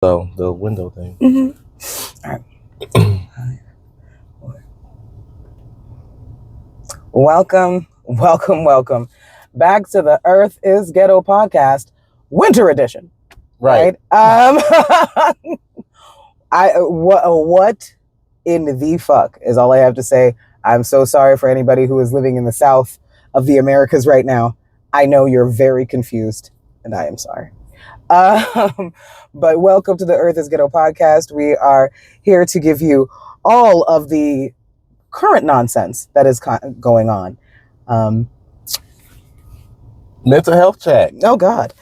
So the window thing. All right. Welcome back to the Earth is Ghetto podcast, Winter Edition. Right. What in the fuck is all I have to say. I'm so sorry for anybody who is living in the South of the Americas right now. I know you're very confused, and I am sorry. But welcome to the Earth is Ghetto podcast. We are here to give you all of the current nonsense that is going on. Mental health check. Oh God.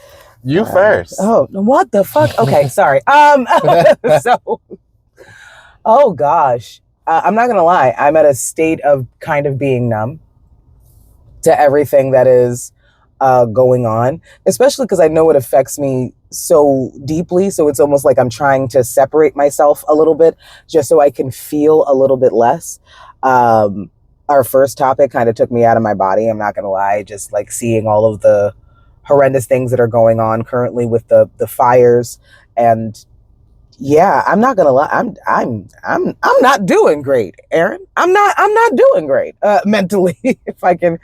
You first. Oh, what the fuck? Okay, sorry. So, oh gosh, I'm not gonna lie. I'm at a state of kind of being numb to everything that is going on, especially because I know it affects me so deeply. So it's almost like I'm trying to separate myself a little bit just so I can feel a little bit less. Our first topic kind of took me out of my body. I'm not going to lie. Just like seeing all of the horrendous things that are going on currently with the fires. And yeah, I'm not going to lie. I'm not doing great, Aaron. I'm not doing great mentally. If I can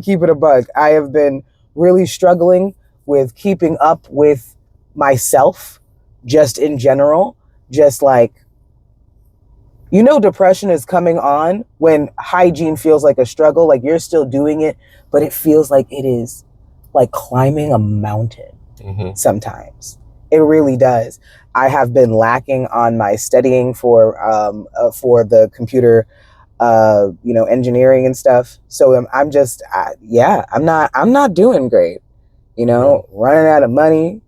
keep it a bug. I have been really struggling with keeping up with myself just in general. Just like, depression is coming on when hygiene feels like a struggle, like you're still doing it, but it feels like it is like climbing a mountain sometimes. It really does. I have been lacking on my studying for the computer, engineering and stuff. So I'm just, I'm not doing great. Running out of money,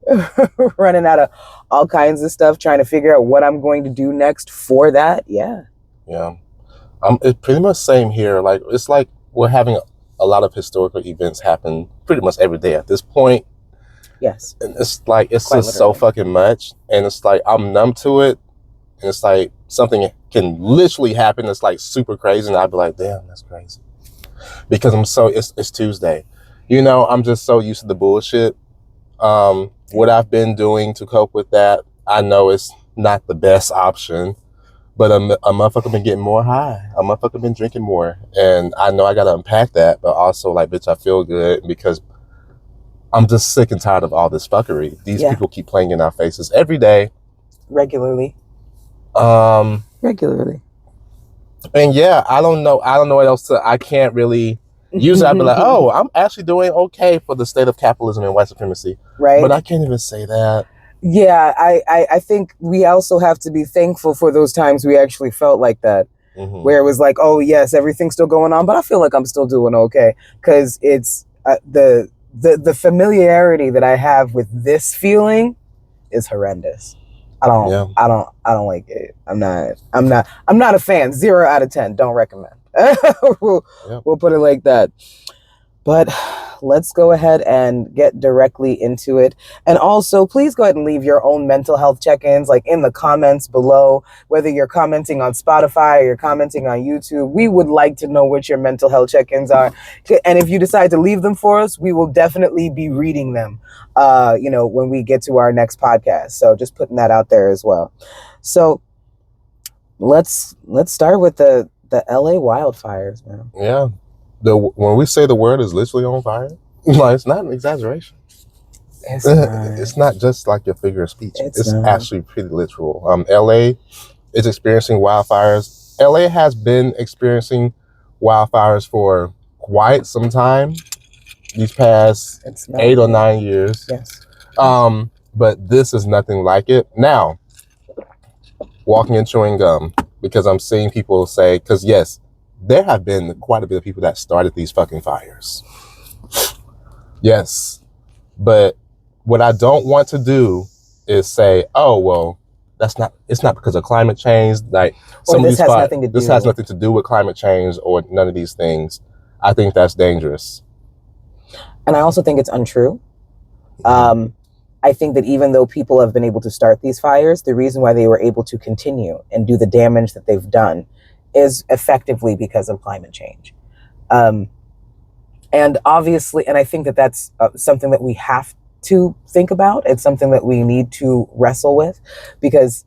running out of all kinds of stuff, trying to figure out what I'm going to do next for that. Yeah. It's pretty much same here. Like, it's like we're having a lot of historical events happen pretty much every day at this point. Yes. And it's like, it's Quite just literally so fucking much. And it's like, I'm numb to it. And it's like something can literally happen. It's like super crazy. And I'd be like, damn, that's crazy. Because it's Tuesday. I'm just so used to the bullshit. What I've been doing to cope with that, I know it's not the best option, but a motherfucker been getting more high. A motherfucker been drinking more. And I know I got to unpack that, but also like, bitch, I feel good because I'm just sick and tired of all this fuckery. These people keep playing in our faces every day. Regularly. Regularly. And yeah, I don't know what else I can't really. Usually I'd be like, oh, I'm actually doing okay for the state of capitalism and white supremacy. Right. But I can't even say that. Yeah, I think we also have to be thankful for those times we actually felt like that. Where it was like, oh, yes, everything's still going on, but I feel like I'm still doing okay. Because it's the familiarity that I have with this feeling is horrendous. I don't like it. I'm not a fan. 0 out of 10. Don't recommend. We'll put it like that. But let's go ahead and get directly into it. And also, please go ahead and leave your own mental health check-ins, like in the comments below, whether you're commenting on Spotify or you're commenting on YouTube. We would like to know what your mental health check-ins are. And if you decide to leave them for us, we will definitely be reading them, when we get to our next podcast. So just putting that out there as well. So let's start with the LA wildfires, man. Yeah. When we say the world is literally on fire, like, it's not an exaggeration. It's not just like your figure of speech. It's actually pretty literal. LA is experiencing wildfires. LA has been experiencing wildfires for quite some time. These past 8 or 9 years. Yes. But this is nothing like it. Now, walking and chewing gum, because I'm seeing people say, because yes, there have been quite a bit of people that started these fucking fires. Yes. But what I don't want to do is say, oh, well, it's not because of climate change. Like, this has nothing to do with climate change or none of these things. I think that's dangerous. And I also think it's untrue. I think that even though people have been able to start these fires, the reason why they were able to continue and do the damage that they've done is effectively because of climate change. And obviously, and I think that that's something that we have to think about. It's something that we need to wrestle with because,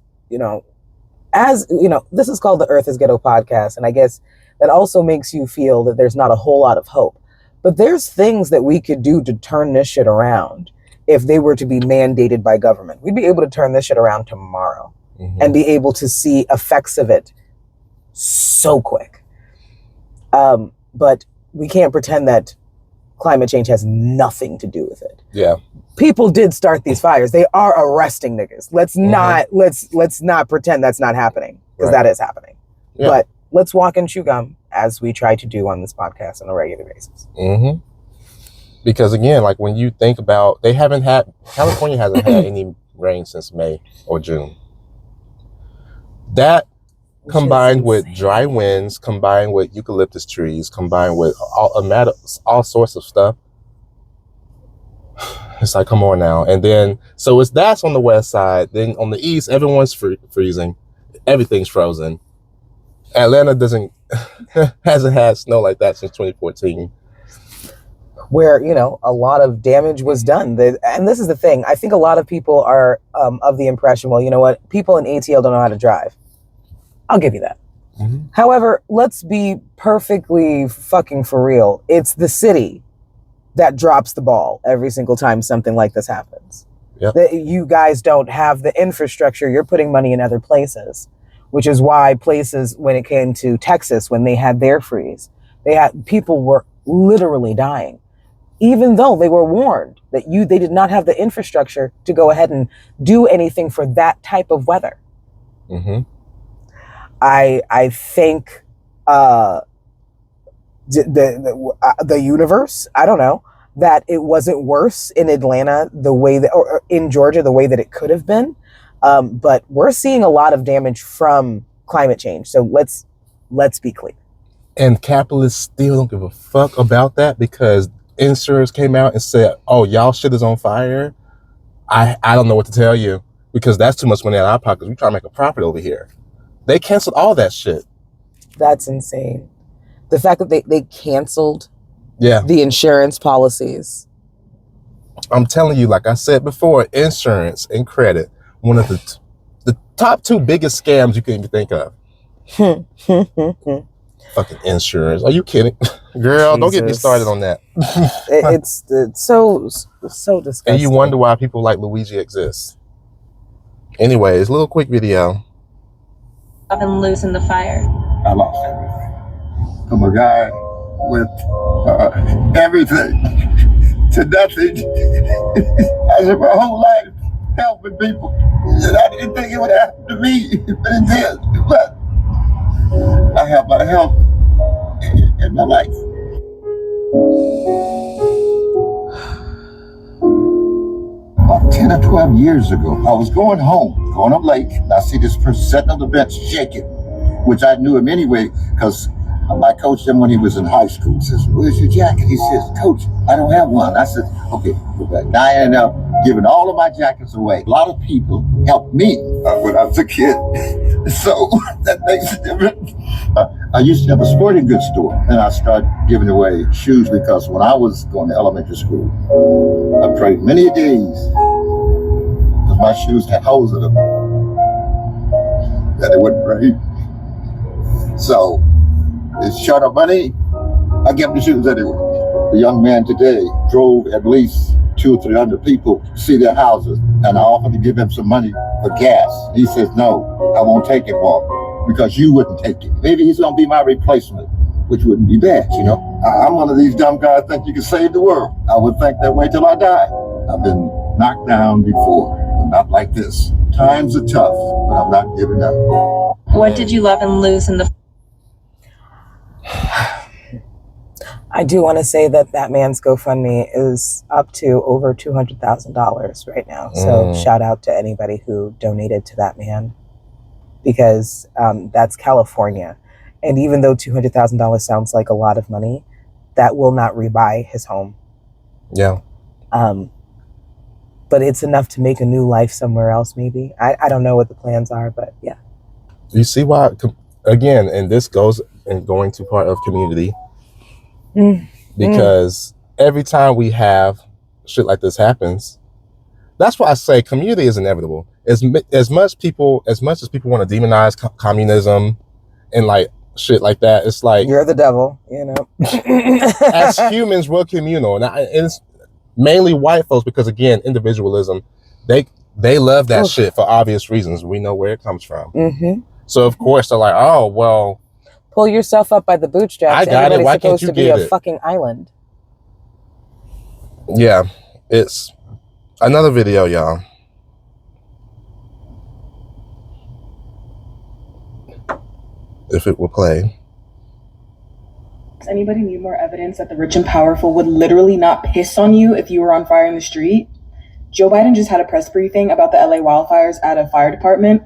as you know, this is called the Earth is Ghetto podcast. And I guess that also makes you feel that there's not a whole lot of hope. But there's things that we could do to turn this shit around if they were to be mandated by government. We'd be able to turn this shit around tomorrow and be able to see effects of it so quick. But we can't pretend that climate change has nothing to do with it. Yeah. People did start these fires. They are arresting niggas. Let's not pretend that's not happening, because that is happening. Yeah. But let's walk and chew gum, as we try to do on this podcast on a regular basis. Because again, like when you think about, California hasn't had any rain since May or June. That combined with dry winds, combined with eucalyptus trees, combined with all sorts of stuff. It's like, come on now. And then, so that's on the west side. Then on the east, everyone's freezing. Everything's frozen. Atlanta hasn't had snow like that since 2014. Where, a lot of damage was done. And this is the thing. I think a lot of people are of the impression, well, you know what? People in ATL don't know how to drive. I'll give you that. However, let's be perfectly fucking for real. It's the city that drops the ball every single time something like this happens. Yep. You guys don't have the infrastructure. You're putting money in other places, which is why places, when it came to Texas, when they had their freeze, people were literally dying, even though they were warned that they did not have the infrastructure to go ahead and do anything for that type of weather. I think the universe, I don't know, that it wasn't worse in Atlanta or in Georgia the way that it could have been. But we're seeing a lot of damage from climate change. So let's be clear. And capitalists still don't give a fuck about that, because insurers came out and said, oh, y'all shit is on fire. I don't know what to tell you, because that's too much money out of our pockets. We try to make a profit over here. They canceled all that shit. That's insane. The fact that they canceled the insurance policies. I'm telling you, like I said before, insurance and credit, one of the top two biggest scams you can even think of. Fucking insurance. Are you kidding? Girl, Jesus. Don't get me started on that. it's so disgusting. And you wonder why people like Luigi exists. Anyways, little quick video. Up and loose in the fire. I lost everything. I'm a guy with everything to nothing. I spent my whole life helping people, and I didn't think it would happen to me, but it did. But I have my health and my life. About 10 or 12 years ago, I was going up late, and I see this person sitting on the bench shaking, which I knew him anyway, because I coached him when he was in high school. He says, where's your jacket? He says, Coach, I don't have one. I said, okay, go back. Now I ended up giving all of my jackets away. A lot of people helped me when I was a kid. So that makes a difference. I used to have a sporting goods store, and I started giving away shoes because when I was going to elementary school, I prayed many days because my shoes had holes in them that it wouldn't rain. So it's short of money, I give them the shoes anyway. The young man today drove at least 200 or 300 people to see their houses, and I offered to give him some money for gas. He says, no, I won't take it more because you wouldn't take it. Maybe he's gonna be my replacement, which wouldn't be bad, you know? I'm one of these dumb guys that think you can save the world. I would think that way till I die. I've been knocked down before, but not like this. Times are tough, but I'm not giving up. What did you love and lose in the... I do want to say that man's GoFundMe is up to over $200,000 right now. So shout out to anybody who donated to that man, because that's California. And even though $200,000 sounds like a lot of money, that will not rebuy his home. Yeah. But it's enough to make a new life somewhere else, maybe. I don't know what the plans are, but yeah. You see why, again, and this goes and going to part of community. Because every time we have shit like this happens, that's why I say community is inevitable. As much as people want to demonize communism and like shit like that, it's like you're the devil, you know. as humans, we're communal, and it's mainly white folks because again, individualism. They love that shit for obvious reasons. We know where it comes from. Mm-hmm. So of course they're like, oh well, pull yourself up by the bootstraps. I got it. Why can't you get it? Supposed to be a fucking island. Yeah, it's another video, y'all. If it will play. Does anybody need more evidence that the rich and powerful would literally not piss on you if you were on fire in the street? Joe Biden just had a press briefing about the LA wildfires at a fire department.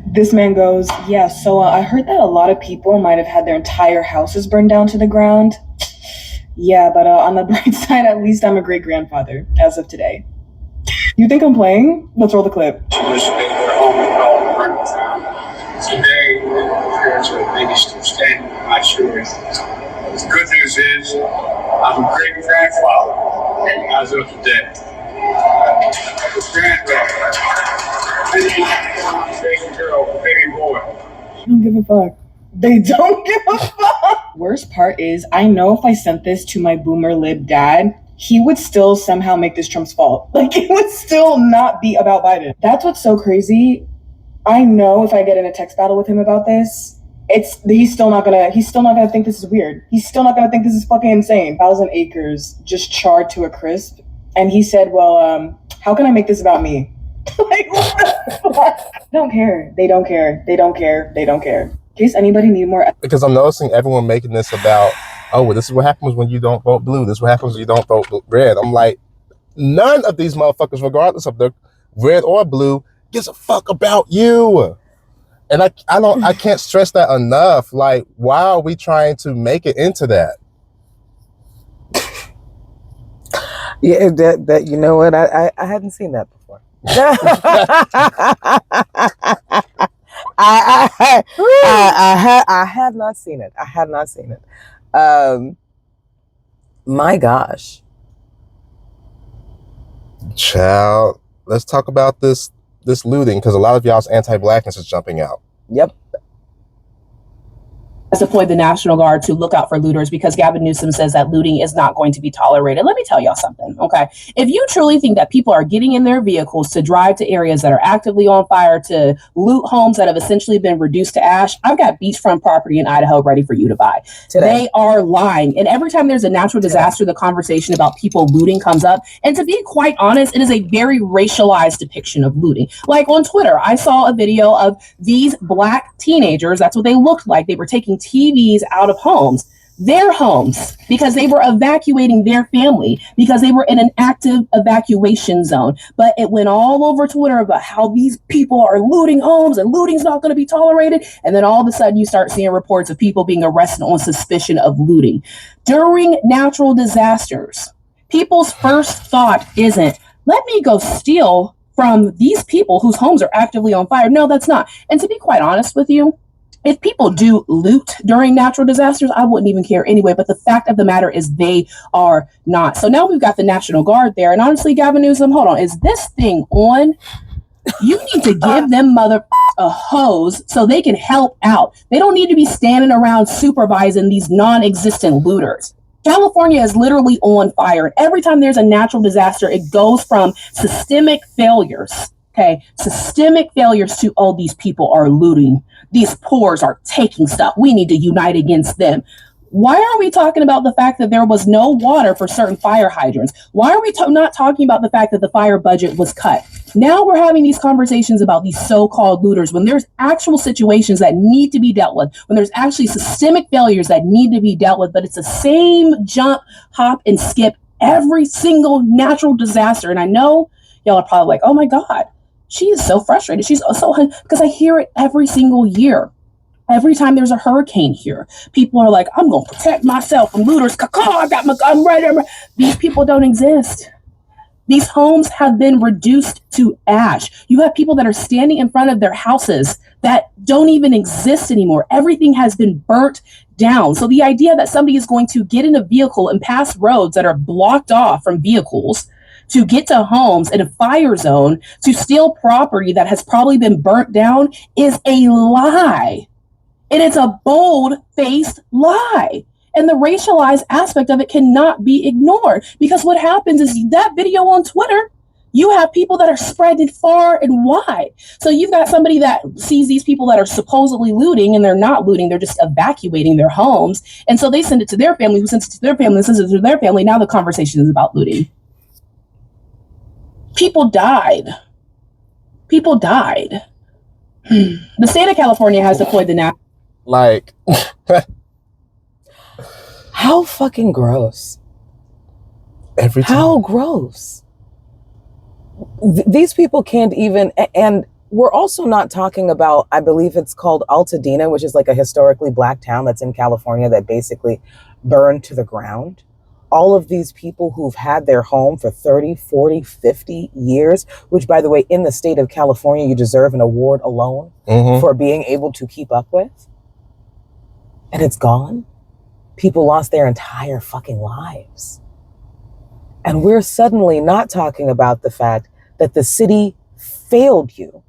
This man goes, yeah, so I heard that a lot of people might have had their entire houses burned down to the ground. Yeah, but on the bright side, at least I'm a great-grandfather as of today. You think I'm playing? Let's roll the clip. Today, parents are maybe still standing, I'm not sure. The good news is, I'm a great grandfather as of today. Granddaughter, baby girl, baby boy. They don't give a fuck. They don't give a fuck. Worst part is, I know if I sent this to my boomer lib dad, he would still somehow make this Trump's fault. Like, it would still not be about Biden. That's what's so crazy. I know if I get in a text battle with him about this, he's still not gonna think this is weird. He's still not gonna think this is fucking insane. 1,000 acres just charred to a crisp. And he said, well, how can I make this about me? Like, what the fuck? They don't care. They don't care. They don't care. They don't care. In case anybody need more. Because I'm noticing everyone making this about, oh, well, this is what happens when you don't vote blue. This is what happens when you don't vote red. I'm like, none of these motherfuckers, regardless of the red or blue, gives a fuck about you. And I can't stress that enough. Like, why are we trying to make it into that? Yeah, that you know what? I hadn't seen that before. I had not seen it. I had not seen it. My gosh. Child, let's talk about this looting, because a lot of y'all's anti-blackness is jumping out. Yep. Deploy the National Guard to look out for looters because Gavin Newsom says that looting is not going to be tolerated. Let me tell y'all something, okay? If you truly think that people are getting in their vehicles to drive to areas that are actively on fire, to loot homes that have essentially been reduced to ash, I've got beachfront property in Idaho ready for you to buy. Today. They are lying. And every time there's a natural disaster, the conversation about people looting comes up. And to be quite honest, it is a very racialized depiction of looting. Like on Twitter, I saw a video of these black teenagers. That's what they looked like. They were taking TVs out of homes, their homes, because they were evacuating their family, because they were in an active evacuation zone. But it went all over Twitter about how these people are looting homes and looting's not going to be tolerated. And then all of a sudden you start seeing reports of people being arrested on suspicion of looting. During natural disasters, people's first thought isn't, let me go steal from these people whose homes are actively on fire. No, that's not. And to be quite honest with you, if people do loot during natural disasters, I wouldn't even care anyway. But the fact of the matter is they are not. So now we've got the National Guard there. And honestly, Gavin Newsom, hold on. Is this thing on? You need to give them mother a hose so they can help out. They don't need to be standing around supervising these non-existent looters. California is literally on fire. And every time there's a natural disaster, it goes from systemic failures. Okay, systemic failures to, oh, these people are looting. These poors are taking stuff. We need to unite against them. Why are we talking about the fact that there was no water for certain fire hydrants? Why are we not talking about the fact that the fire budget was cut? Now we're having these conversations about these so-called looters when there's actual situations that need to be dealt with, when there's actually systemic failures that need to be dealt with, but it's the same jump, hop, and skip every single natural disaster. And I know y'all are probably like, oh my God, she is so frustrated. She's so, because I hear it every single year. Every time there's a hurricane here, people are like, I'm going to protect myself from looters. I got my gun ready. These people don't exist. These homes have been reduced to ash. You have people that are standing in front of their houses that don't even exist anymore. Everything has been burnt down. So the idea that somebody is going to get in a vehicle and pass roads that are blocked off from vehicles to get to homes in a fire zone to steal property that has probably been burnt down is a lie. And it's a bold-faced lie. And the racialized aspect of it cannot be ignored, because what happens is that video on Twitter, you have people that are spreading far and wide. So you've got somebody that sees these people that are supposedly looting, and they're not looting, they're just evacuating their homes. And so they send it to their family, who sends it to their family, sends it to their family. Now the conversation is about looting. People died. People died. The state of California has deployed the national. Like, how fucking gross. every time. How gross. These people can't even, and we're also not talking about, I believe it's called Altadena, which is like a historically black town that's in California that basically burned to the ground. All of these people who've had their home for 30, 40, 50 years, which, by the way, in the state of California, you deserve an award alone for being able to keep up with. And it's gone. People lost their entire fucking lives. And we're suddenly not talking about the fact that the city failed you.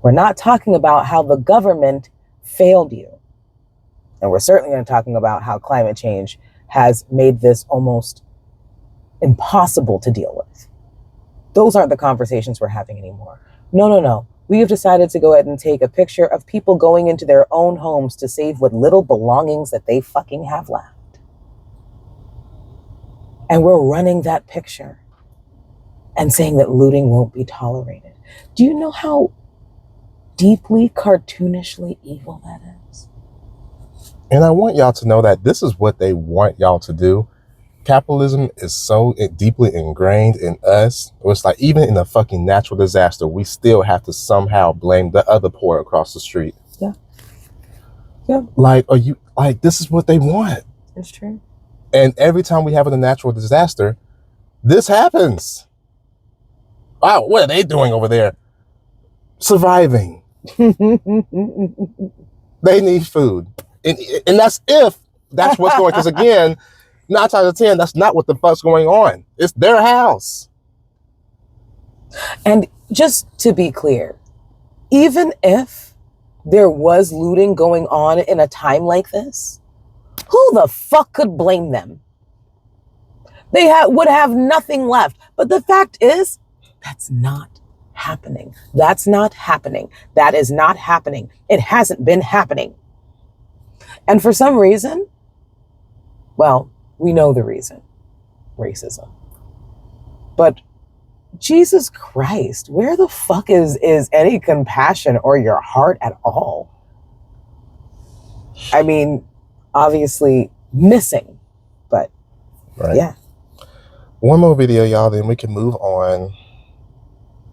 We're not talking about how the government failed you. And we're certainly not talking about how climate change has made this almost impossible to deal with. Those aren't the conversations we're having anymore. No. We have decided to go ahead and take a picture of people going into their own homes to save what little belongings that they fucking have left. And we're running that picture and saying that looting won't be tolerated. Do you know how deeply cartoonishly evil that is? And I want y'all to know that this is what they want y'all to do. Capitalism is so deeply ingrained in us. It's like, even in a fucking natural disaster, we still have to somehow blame the other poor across the street. Yeah. Like, this is what they want. It's true. And every time we have a natural disaster, this happens. Wow, what are they doing over there? Surviving. They need food. And that's if that's what's going, because again, 9 times out of 10, that's not what the fuck's going on. It's their house. And just to be clear, even if there was looting going on in a time like this, who the fuck could blame them? They would have nothing left. But the fact is, that's not happening. That's not happening. That is not happening. It hasn't been happening. And for some reason, well, we know the reason. Racism. But Jesus Christ, where the fuck is any compassion or your heart at all? I mean, obviously missing, but right. Yeah. One more video, y'all, then we can move on.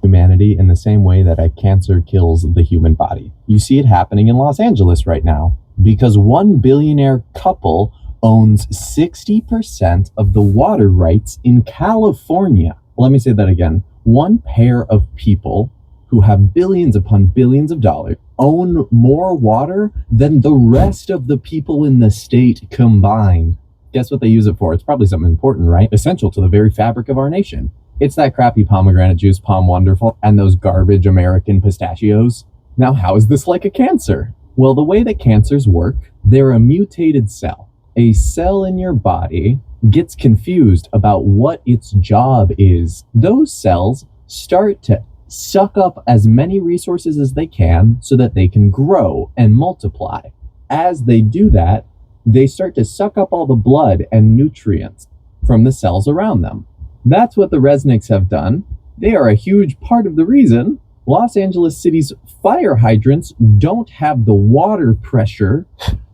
Humanity in the same way that a cancer kills the human body. You see it happening in Los Angeles right now because one billionaire couple owns 60% of the water rights in California. Let me say that again. One pair of people who have billions upon billions of dollars own more water than the rest of the people in the state combined. Guess what they use it for? It's probably something important, right? Essential to the very fabric of our nation. It's that crappy pomegranate juice, Palm Wonderful, and those garbage American pistachios. Now, how is this like a cancer? Well, the way that cancers work, they're a mutated cell. A cell in your body gets confused about what its job is. Those cells start to suck up as many resources as they can so that they can grow and multiply. As they do that, they start to suck up all the blood and nutrients from the cells around them. That's what the Resnicks have done. They are a huge part of the reason Los Angeles City's fire hydrants don't have the water pressure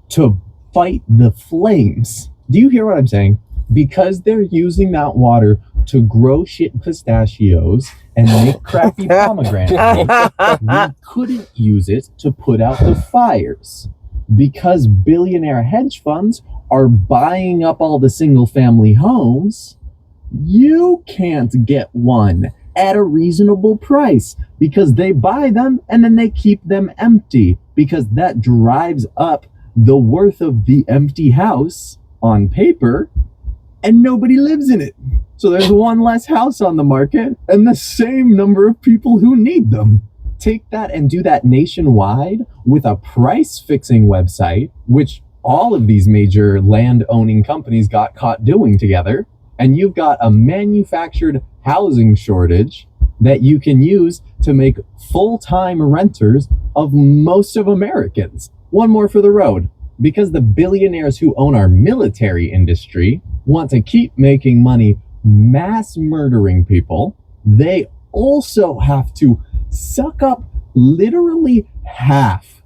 to fight the flames. Do you hear what I'm saying? Because they're using that water to grow shit pistachios and make crappy pomegranate juice, we couldn't use it to put out the fires. Because billionaire hedge funds are buying up all the single family homes, you can't get one at a reasonable price because they buy them and then they keep them empty because that drives up the worth of the empty house on paper. and nobody lives in it. So there's one less house on the market and the same number of people who need them. Take that and do that nationwide with a price fixing website, which all of these major land owning companies got caught doing together. And you've got a manufactured housing shortage that you can use to make full-time renters of most of Americans. One more for the road. Because the billionaires who own our military industry want to keep making money mass murdering people, they also have to suck up literally half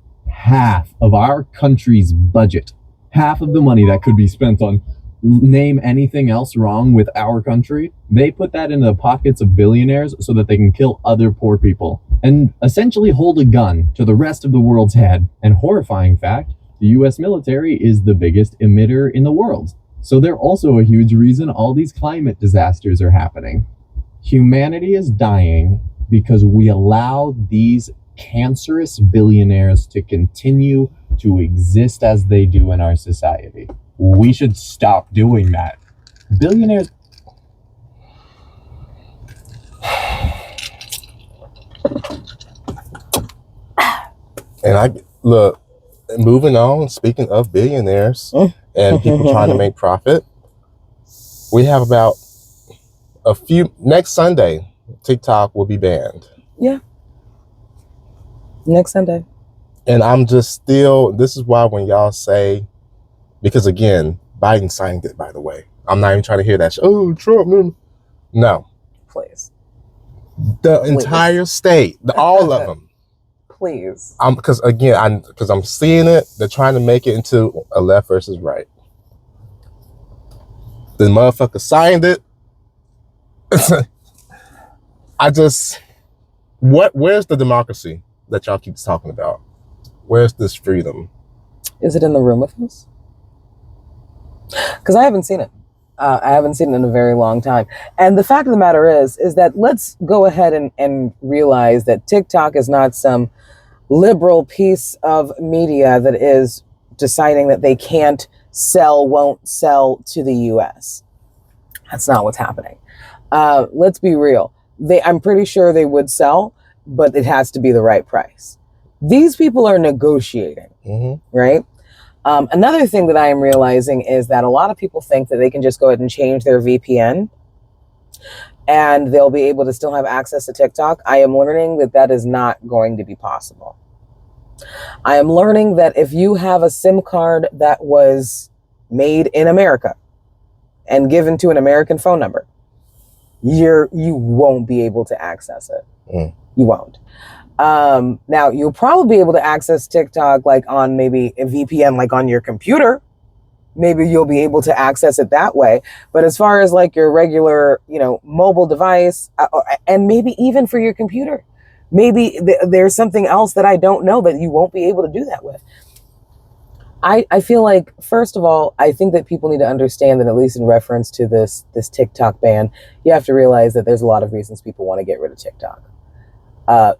of our country's budget. Half of the money that could be spent on name anything else wrong with our country, they put that into the pockets of billionaires so that they can kill other poor people and essentially hold a gun to the rest of the world's head. And horrifying fact, the US military is the biggest emitter in the world. So they're also a huge reason all these climate disasters are happening. Humanity is dying because we allow these cancerous billionaires to continue to exist as they do in our society. We should stop doing that. Billionaires. And I look, moving on, speaking of billionaires and people trying to make profit, we have about next Sunday, TikTok will be banned. Yeah. Next Sunday. And I'm just still, this is why when y'all say, because again, Biden signed it, by the way. I'm not even trying to hear that. Oh, Trump. Man. No. Please. The entire state, all of them. Please. Because I'm seeing it. They're trying to make it into a left versus right. The motherfucker signed it. Where's the democracy that y'all keep talking about? Where's this freedom? Is it in the room with us? Because I haven't seen it. I haven't seen it in a very long time. And the fact of the matter is that let's go ahead and realize that TikTok is not some liberal piece of media that is deciding that they won't sell to the US. That's not what's happening. Let's be real. I'm pretty sure they would sell, but it has to be the right price. These people are negotiating, right? Another thing that I am realizing is that a lot of people think that they can just go ahead and change their VPN and they'll be able to still have access to TikTok. I am learning that that is not going to be possible. I am learning that if you have a SIM card that was made in America and given to an American phone number, you won't be able to access it. You won't. Now you'll probably be able to access TikTok like on maybe a VPN, like on your computer. Maybe you'll be able to access it that way. But as far as like your regular, mobile device, and maybe even for your computer, maybe there's something else that I don't know that you won't be able to do that with. I feel like, first of all, I think that people need to understand that, at least in reference to this TikTok ban, you have to realize that there's a lot of reasons people want to get rid of TikTok.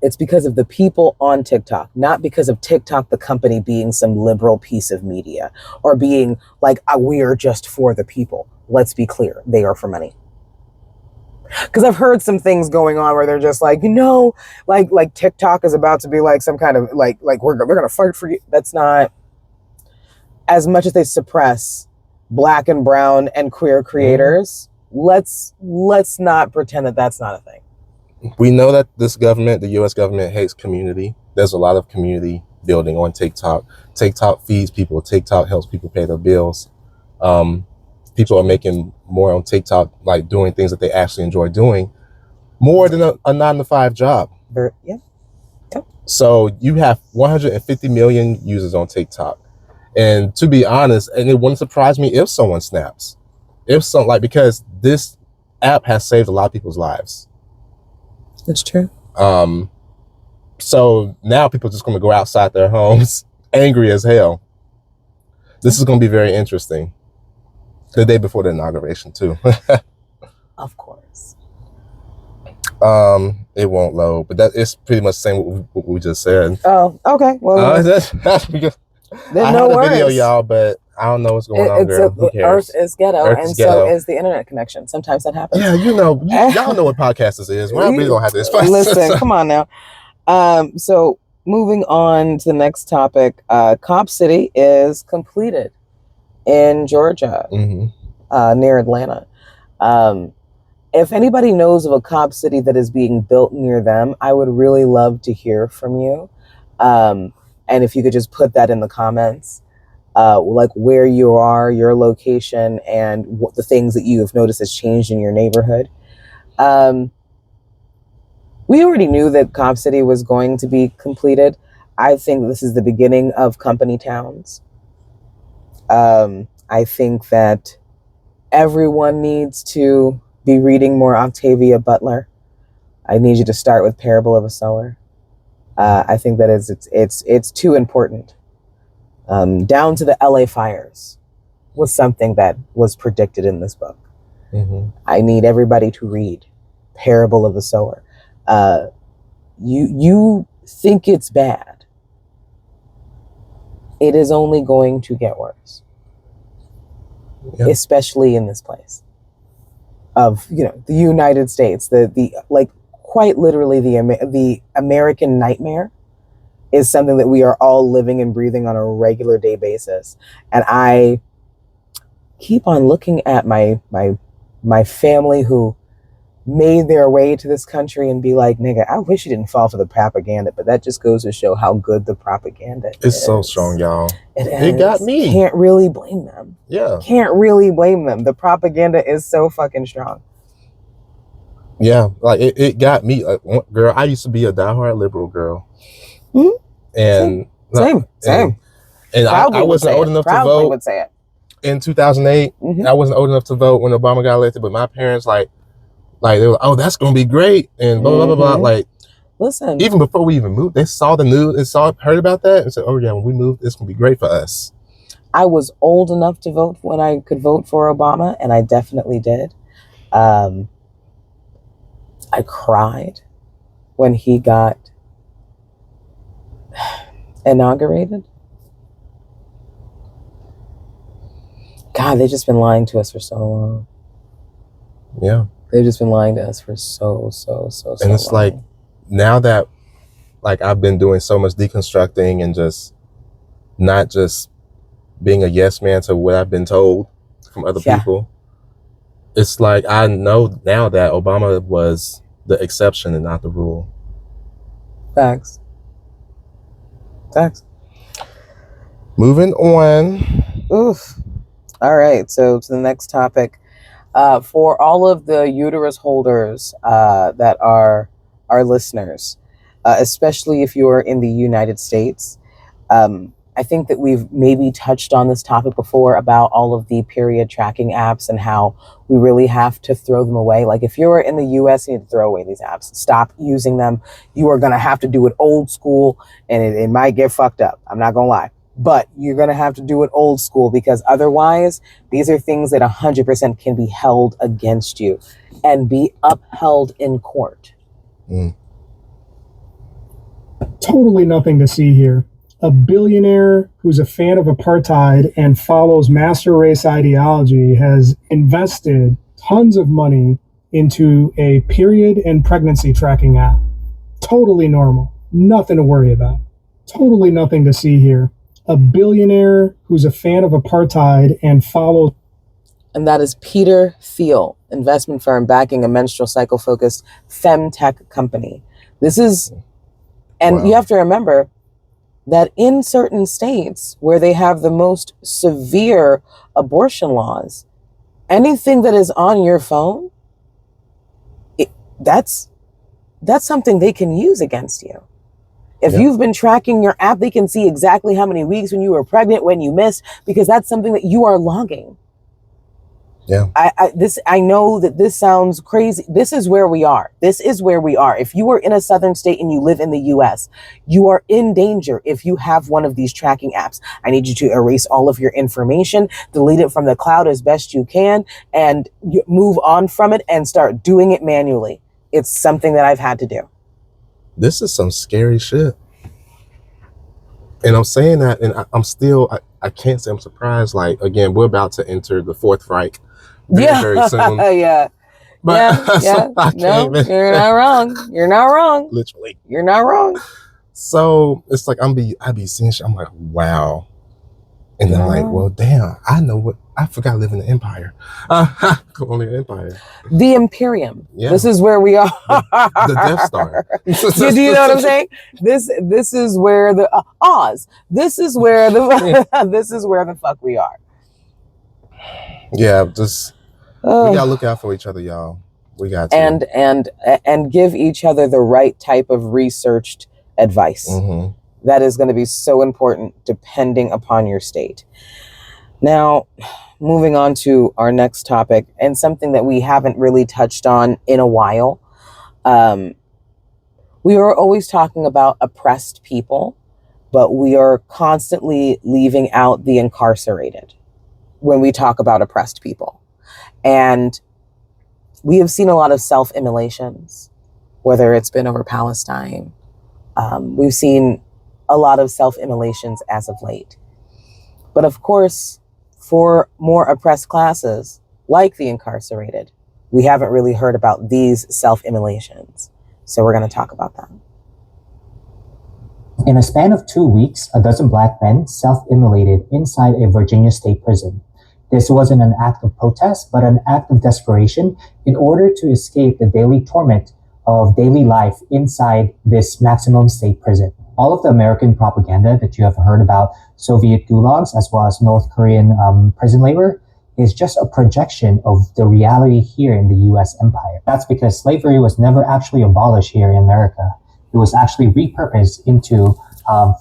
It's because of the people on TikTok, not because of TikTok, the company, being some liberal piece of media or being like, we are just for the people. Let's be clear. They are for money. Because I've heard some things going on where they're just like, like TikTok is about to be like some kind of like they're going to fight for you. That's not, as much as they suppress Black and brown and queer creators, let's not pretend that that's not a thing. We know that this government, the US government, hates community. There's a lot of community building on TikTok. TikTok feeds people. TikTok helps people pay their bills. People are making more on TikTok, like doing things that they actually enjoy doing, more than a 9-to-5 job. Yeah. So you have 150 million users on TikTok. And to be honest, and it wouldn't surprise me if someone snaps. Because this app has saved a lot of people's lives. That's true. So now people are just going to go outside their homes angry as hell. This is going to be very interesting. The day before the inauguration, too. Of course. It won't load, but that is pretty much saying what we just said. Oh, okay. Well, that's because then I no had a worries. video, y'all, but I don't know what's going on, girl. Who Earth cares? is ghetto, Earth and is ghetto. so is the internet connection. Sometimes that happens. Yeah, y'all know what podcast this is. Why we don't have this? Listen, come on now. So moving on to the next topic, Cop City is completed in Georgia, near Atlanta. If anybody knows of a Cop City that is being built near them, I would really love to hear from you. And if you could just put that in the comments, like where you are, your location, and what the things that you have noticed has changed in your neighborhood. We already knew that Cop City was going to be completed. I think this is the beginning of company towns. I think that everyone needs to be reading more Octavia Butler. I need you to start with Parable of a Sower. I think that it's too important. Down to the LA fires was something that was predicted in this book. I need everybody to read Parable of the Sower. You think it's bad. It is only going to get worse. Yep. Especially in this place of, the United States, the like quite literally the American nightmare is something that we are all living and breathing on a regular day basis. And I keep on looking at my family who made their way to this country and be like, nigga, I wish you didn't fall for the propaganda, but that just goes to show how good the propaganda is. It's so strong, y'all. It got me. Can't really blame them. Yeah. Can't really blame them. The propaganda is so fucking strong. Yeah, like it got me. Girl, I used to be a diehard liberal girl. And Same. And I wasn't old enough to vote. Would say it. In 2008, I wasn't old enough to vote when Obama got elected, but my parents like they were, oh, that's gonna be great, and blah blah blah blah. Like, listen, even before we even moved, they saw the news and heard about that, and said, oh yeah, when we moved, it's gonna be great for us. I was old enough to vote when I could vote for Obama, and I definitely did. I cried when he got inaugurated. God, they've just been lying to us for so long. Yeah. They've just been lying to us for so And it's long. like, now that I've been doing so much deconstructing and just not just being a yes man to what I've been told from other people, it's like I know now that Obama was the exception and not the rule. Facts. Moving on. Oof. All right, so to the next topic. For all of the uterus holders that are our listeners, especially if you're in the United States, I think that we've maybe touched on this topic before about all of the period tracking apps and how we really have to throw them away. Like if you're in the US, you need to throw away these apps. Stop using them. You are going to have to do it old school, and it might get fucked up. I'm not going to lie. But you're going to have to do it old school, because otherwise these are things that 100% can be held against you and be upheld in court. Totally nothing to see here. A billionaire who's a fan of apartheid and follows master race ideology has invested tons of money into a period and pregnancy tracking app. Totally normal. Nothing to worry about. Totally nothing to see here. A billionaire who's a fan of apartheid and follows. And that is Peter Thiel, investment firm backing a menstrual cycle focused femtech company. This is, and you have to remember that in certain states where they have the most severe abortion laws, anything that is on your phone, that's something they can use against you. If you've been tracking your app, they can see exactly how many weeks when you were pregnant, when you missed, because that's something that you are logging. Yeah. I know that this sounds crazy. This is where we are. If you are in a southern state and you live in the US, you are in danger if you have one of these tracking apps. I need you to erase all of your information, delete it from the cloud as best you can, and move on from it and start doing it manually. It's something that I've had to do. This is some scary shit. And I'm saying that, and I'm still, I can't say I'm surprised. Like, again, we're about to enter the Fourth Reich very soon. Yeah. But so I No, can't even, you're not wrong. You're not wrong. literally. You're not wrong. So it's like I be seeing shit. I'm like, wow. And then I'm like, well, damn, I forgot I live in the Empire. Colonial Empire. The Imperium. Yeah. This is where we are. The Death Star. Do you know what I'm saying? This is where the Oz. This is where the this is where the fuck we are. Yeah, just we gotta look out for each other, y'all. We got to. And give each other the right type of researched advice. Mm-hmm. That is going to be so important depending upon your state. Now, moving on to our next topic, and something that we haven't really touched on in a while. We are always talking about oppressed people, but we are constantly leaving out the incarcerated when we talk about oppressed people. And we have seen a lot of self-immolations, whether it's been over Palestine. We've seen a lot of self-immolations as of late. But of course, for more oppressed classes, like the incarcerated, we haven't really heard about these self-immolations. So we're going to talk about that. In a span of 2 weeks, a dozen black men self-immolated inside a Virginia state prison. This wasn't an act of protest, but an act of desperation in order to escape the daily torment of daily life inside this maximum state prison. All of the American propaganda that you have heard about Soviet gulags as well as North Korean prison labor is just a projection of the reality here in the US empire. That's because slavery was never actually abolished here in America. It was actually repurposed into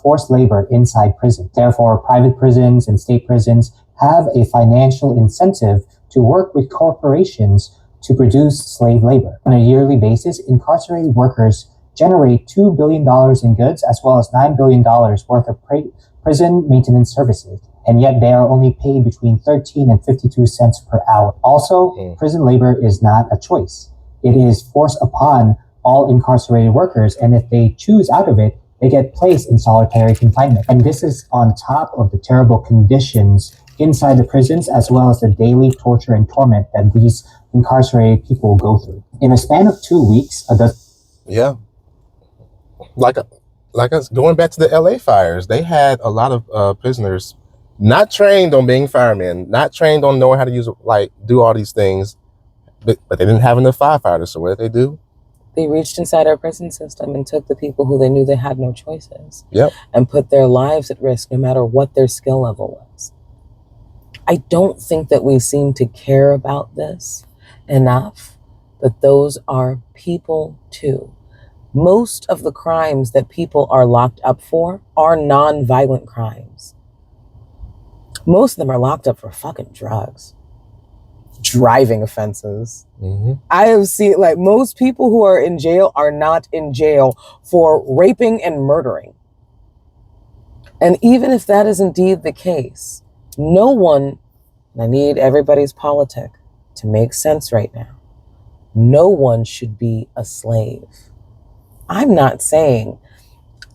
forced labor inside prison. Therefore, private prisons and state prisons have a financial incentive to work with corporations to produce slave labor. On a yearly basis, incarcerated workers generate $2 billion in goods as well as $9 billion worth of prison maintenance services. And yet they are only paid between 13 and 52 cents per hour. Also, prison labor is not a choice. It is forced upon all incarcerated workers, and if they choose out of it, they get placed in solitary confinement. And this is on top of the terrible conditions inside the prisons, as well as the daily torture and torment that these incarcerated people go through. In a span of 2 weeks, Yeah. Like us going back to the LA fires, they had a lot of prisoners not trained on being firemen, not trained on knowing how to do all these things, but they didn't have enough firefighters. So what did they do? They reached inside our prison system and took the people who they knew they had no choices. Yep. And put their lives at risk no matter what their skill level was. I don't think that we seem to care about this enough, but those are people too. Most of the crimes that people are locked up for are non-violent crimes. Most of them are locked up for fucking drugs, driving offenses. Mm-hmm. I have seen, most people who are in jail are not in jail for raping and murdering. And even if that is indeed the case, no one, and I need everybody's politic to make sense right now, no one should be a slave. I'm not saying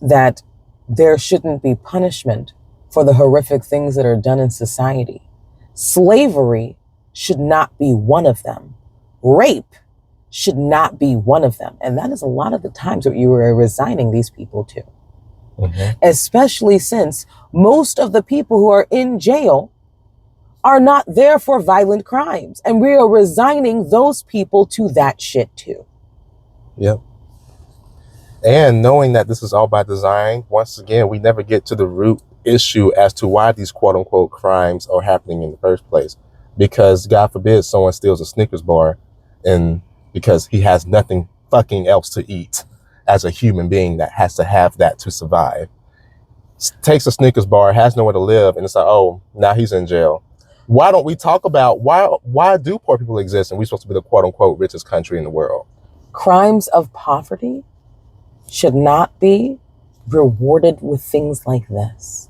that there shouldn't be punishment for the horrific things that are done in society. Slavery should not be one of them. Rape should not be one of them. And that is a lot of the times what you were resigning these people to. Mm-hmm. Especially since most of the people who are in jail are not there for violent crimes. And we are resigning those people to that shit too. Yep. And knowing that this is all by design, once again, we never get to the root issue as to why these quote unquote crimes are happening in the first place. Because God forbid someone steals a Snickers bar and because he has nothing fucking else to eat as a human being that has to have that to survive. Takes a Snickers bar, has nowhere to live, and it's like, oh, now he's in jail. Why don't we talk about why do poor people exist and we're supposed to be the quote unquote richest country in the world? Crimes of poverty should not be rewarded with things like this.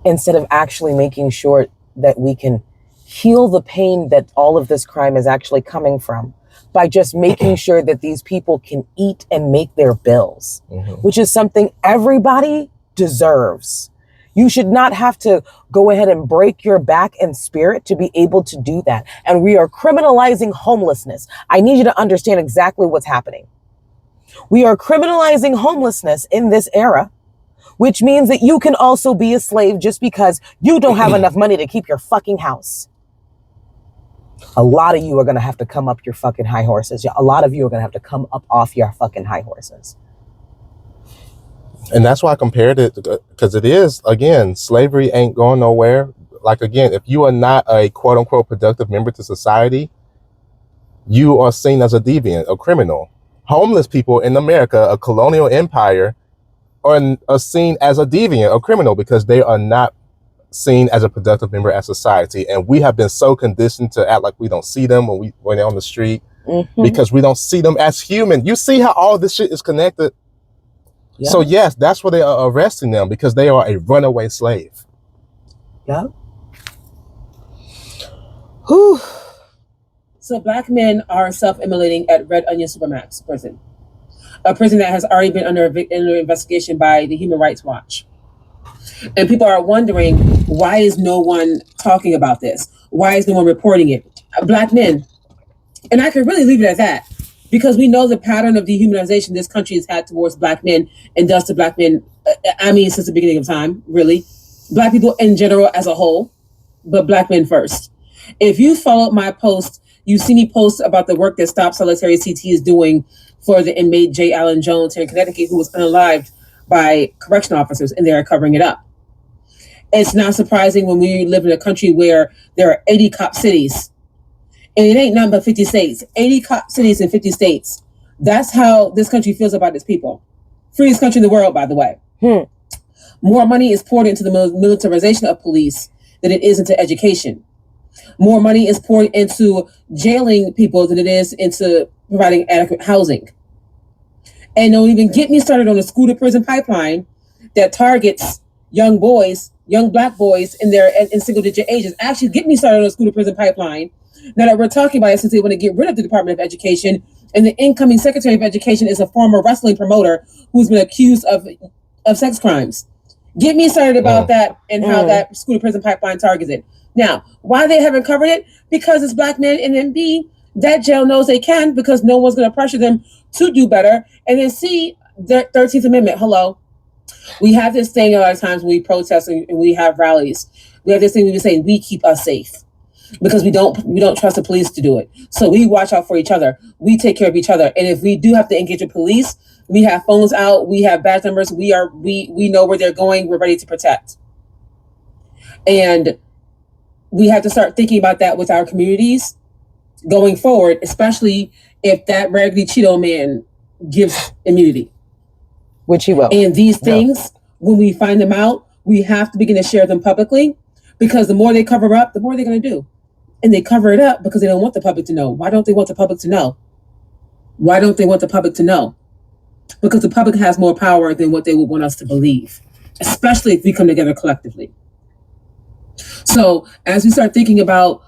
Instead of actually making sure that we can heal the pain that all of this crime is actually coming from by just making sure that these people can eat and make their bills, mm-hmm. which is something everybody deserves. You should not have to go ahead and break your back and spirit to be able to do that. And we are criminalizing homelessness. I need you to understand exactly what's happening. We are criminalizing homelessness in this era, which means that you can also be a slave just because you don't have enough money to keep your fucking house. A lot of you are going to have to come up your fucking high horses. A lot of you are going to have to come up off your fucking high horses. And that's why I compared it, because it is, again, slavery ain't going nowhere. Like, again, if you are not a quote unquote productive member to society, you are seen as a deviant, a criminal. Homeless people in America, a colonial empire, are seen as a deviant, a criminal, because they are not seen as a productive member of society. And we have been so conditioned to act like we don't see them when they're on the street, because we don't see them as human. You see how all this shit is connected? Yeah. So yes, that's why they are arresting them, because they are a runaway slave. Yeah. Whew. So black men are self-immolating at Red Onion Supermax prison, a prison that has already been under investigation by the Human Rights Watch. And people are wondering, why is no one talking about this? Why is no one reporting it? Black men. And I can really leave it at that, because we know the pattern of dehumanization this country has had towards black men and does to black men, since the beginning of time, really. Black people in general as a whole, but black men first. If you followed my post, you see me post about the work that Stop Solitary CT is doing for the inmate J. Allen Jones here in Connecticut, who was unalived by correctional officers, and they are covering it up. It's not surprising when we live in a country where there are 80 cop cities, and it ain't nothing but 50 states. 80 cop cities in 50 states. That's how this country feels about its people. Freest country in the world, by the way. More money is poured into the militarization of police than it is into education. More money is poured into jailing people than it is into providing adequate housing. And don't even get me started on the school to prison pipeline that targets young boys, young black boys in single digit ages. Actually, get me started on the school to prison pipeline. Now that we're talking about it, since they want to get rid of the Department of Education, and the incoming Secretary of Education is a former wrestling promoter who's been accused of sex crimes. Get me started about that and how that school to prison pipeline targets it. Now, why they haven't covered it? Because it's black men, and then B, that jail knows they can, because no one's going to pressure them to do better. And then C, the 13th Amendment. Hello. We have this thing a lot of times when we protest and we have rallies. We have this thing we be saying, we keep us safe, because we don't trust the police to do it. So we watch out for each other. We take care of each other. And if we do have to engage with police, we have phones out, we have badge numbers, we know where they're going, we're ready to protect. And we have to start thinking about that with our communities going forward, especially if that raggedy Cheeto man gives immunity. Which he will. And these things, when we find them out, we have to begin to share them publicly, because the more they cover up, the more they're going to do. And they cover it up because they don't want the public to know. Why don't they want the public to know? Why don't they want the public to know? Because the public has more power than what they would want us to believe, especially if we come together collectively. So as we start thinking about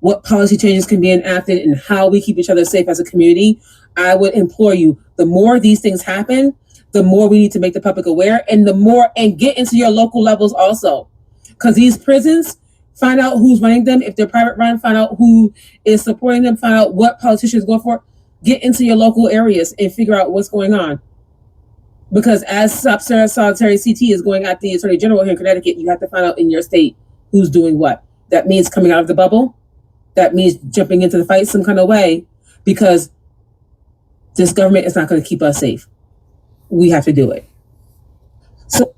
what policy changes can be enacted and how we keep each other safe as a community, I would implore you, the more these things happen, the more we need to make the public aware, and get into your local levels also. Because these prisons, find out who's running them. If they're private run, find out who is supporting them, find out what politicians go for. Get into your local areas and figure out what's going on. Because as Solitary CT is going at the Attorney General here in Connecticut, you have to find out in your state who's doing what. That means coming out of the bubble. That means jumping into the fight some kind of way, because this government is not going to keep us safe. We have to do it. So,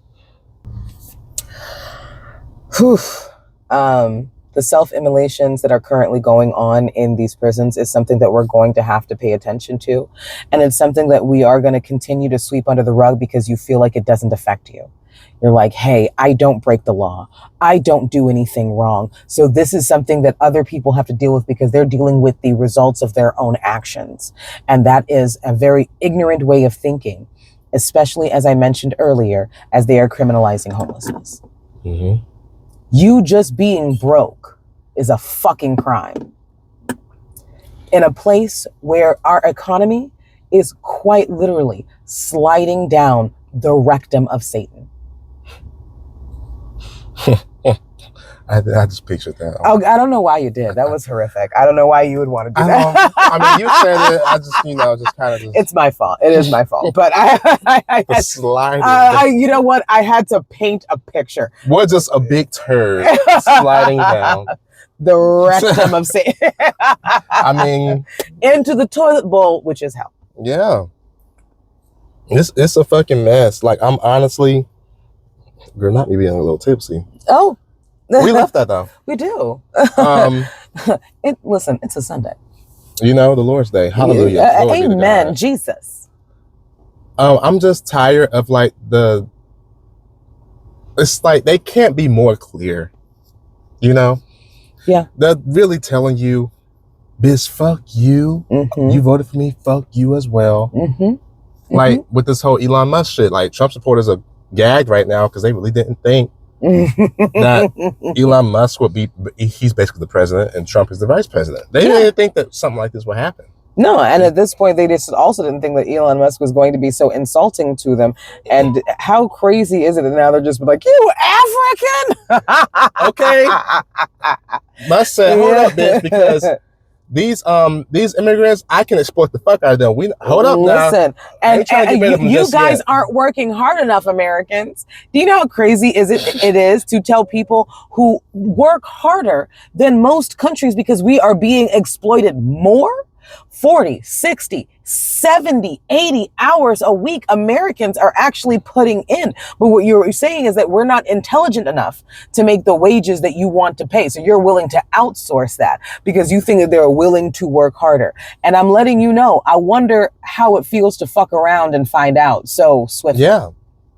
the self-immolations that are currently going on in these prisons is something that we're going to have to pay attention to. And it's something that we are going to continue to sweep under the rug because you feel like it doesn't affect you. You're like, hey, I don't break the law. I don't do anything wrong. So this is something that other people have to deal with because they're dealing with the results of their own actions. And that is a very ignorant way of thinking, especially, as I mentioned earlier, as they are criminalizing homelessness. Mm-hmm. You just being broke is a fucking crime. In a place where our economy is quite literally sliding down the rectum of Satan. I just pictured that. Oh, I don't know why you did. That was horrific. I don't know why you would want to do that. I mean, you said it. I just, just kind of. It's my fault. It is my fault. But I The sliding. you know what? I had to paint a picture. What, just a big turd sliding down. The rectum of Satan. I mean, into the toilet bowl, which is hell. yeah. It's a fucking mess. Like, I'm honestly, girl, not me being a little tipsy. Oh. We left that though. We do. Listen, it's a Sunday. The Lord's Day. Hallelujah. Glory be to Amen. God. Jesus. I'm just tired of like it's like they can't be more clear. Yeah. They're really telling you, bitch, fuck you. Mm-hmm. You voted for me, fuck you as well. Mm-hmm. Like with this whole Elon Musk shit, like Trump supporters are gagged right now because they really didn't think that Elon Musk would be, he's basically the president and Trump is the vice president. They didn't think that something like this would happen. No, and at this point, they just also didn't think that Elon Musk was going to be so insulting to them. And how crazy is it that now they're just like, you African? Okay. Musk said, hold up, bitch, because these immigrants, I can exploit the fuck out of them. Hold up now. Listen, and you guys aren't working hard enough, Americans. Do you know how crazy it is to tell people who work harder than most countries because we are being exploited more? 40, 60, 70, 80 hours a week Americans are actually putting in. But what you're saying is that we're not intelligent enough to make the wages that you want to pay. So you're willing to outsource that because you think that they're willing to work harder. And I'm letting you know, I wonder how it feels to fuck around and find out so swiftly. Yeah.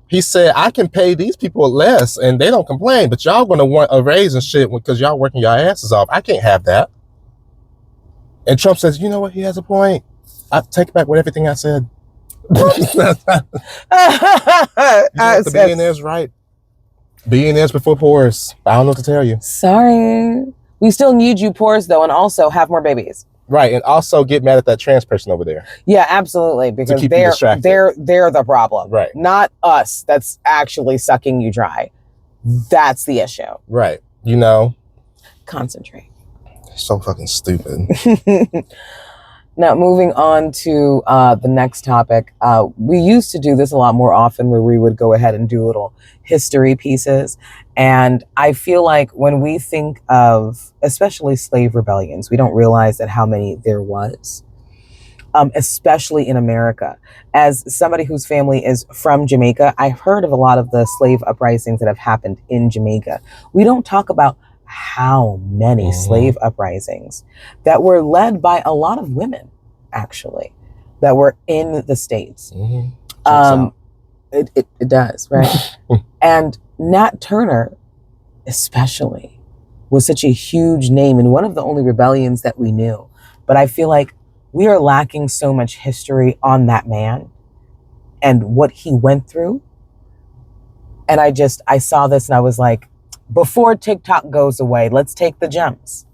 He said, I can pay these people less and they don't complain, but y'all going to want a raise and shit because y'all working your asses off. I can't have that. And Trump says, you know what? He has a point. I take back with everything I said. The billionaire's right. Billionaires before poors. I don't know what to tell you. Sorry. We still need you poors, though, and also have more babies. Right, and also get mad at that trans person over there. Yeah, absolutely, because they're the problem. Right. Not us that's actually sucking you dry. That's the issue. Right. Concentrate. So fucking stupid. Now, moving on to the next topic. We used to do this a lot more often where we would go ahead and do little history pieces. And I feel like when we think of especially slave rebellions, we don't realize that how many there was, especially in America. As somebody whose family is from Jamaica, I've heard of a lot of the slave uprisings that have happened in Jamaica. We don't talk about how many slave uprisings that were led by a lot of women, actually, that were in the States. It does, right? And Nat Turner, especially, was such a huge name and one of the only rebellions that we knew. But I feel like we are lacking so much history on that man and what he went through. And I saw this and I was like, before TikTok goes away, let's take the gems.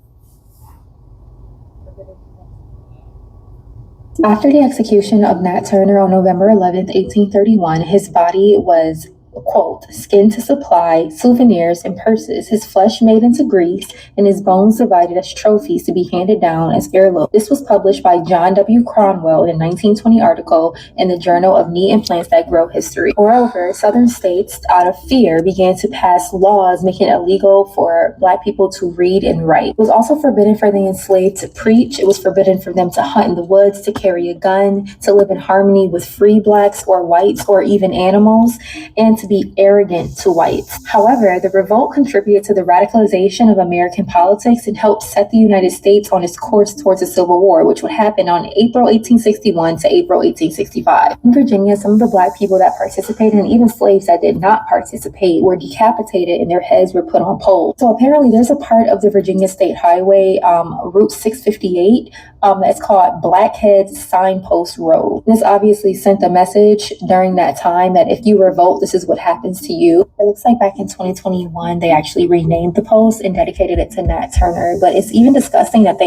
After the execution of Nat Turner on November 11th, 1831, his body was, quote, skinned to supply souvenirs and purses, his flesh made into grease, and his bones divided as trophies to be handed down as heirlooms. This was published by John W. Cromwell in a 1920 article in the Journal of Meat and Plants That Grow History. Moreover, southern states, out of fear, began to pass laws making it illegal for Black people to read and write. It was also forbidden for the enslaved to preach. It was forbidden for them to hunt in the woods, to carry a gun, to live in harmony with free Blacks or whites or even animals, and to be arrogant to whites. However, the revolt contributed to the radicalization of American politics and helped set the United States on its course towards a civil war, which would happen on April 1861 to April 1865. In Virginia, some of the Black people that participated and even slaves that did not participate were decapitated and their heads were put on poles. So apparently there's a part of the Virginia State Highway, Route 658, that's called Blackhead's Signpost Road. This obviously sent a message during that time that if you revolt, this is what happens to you. It looks like back in 2021, they actually renamed the post and dedicated it to Nat Turner. But it's even disgusting that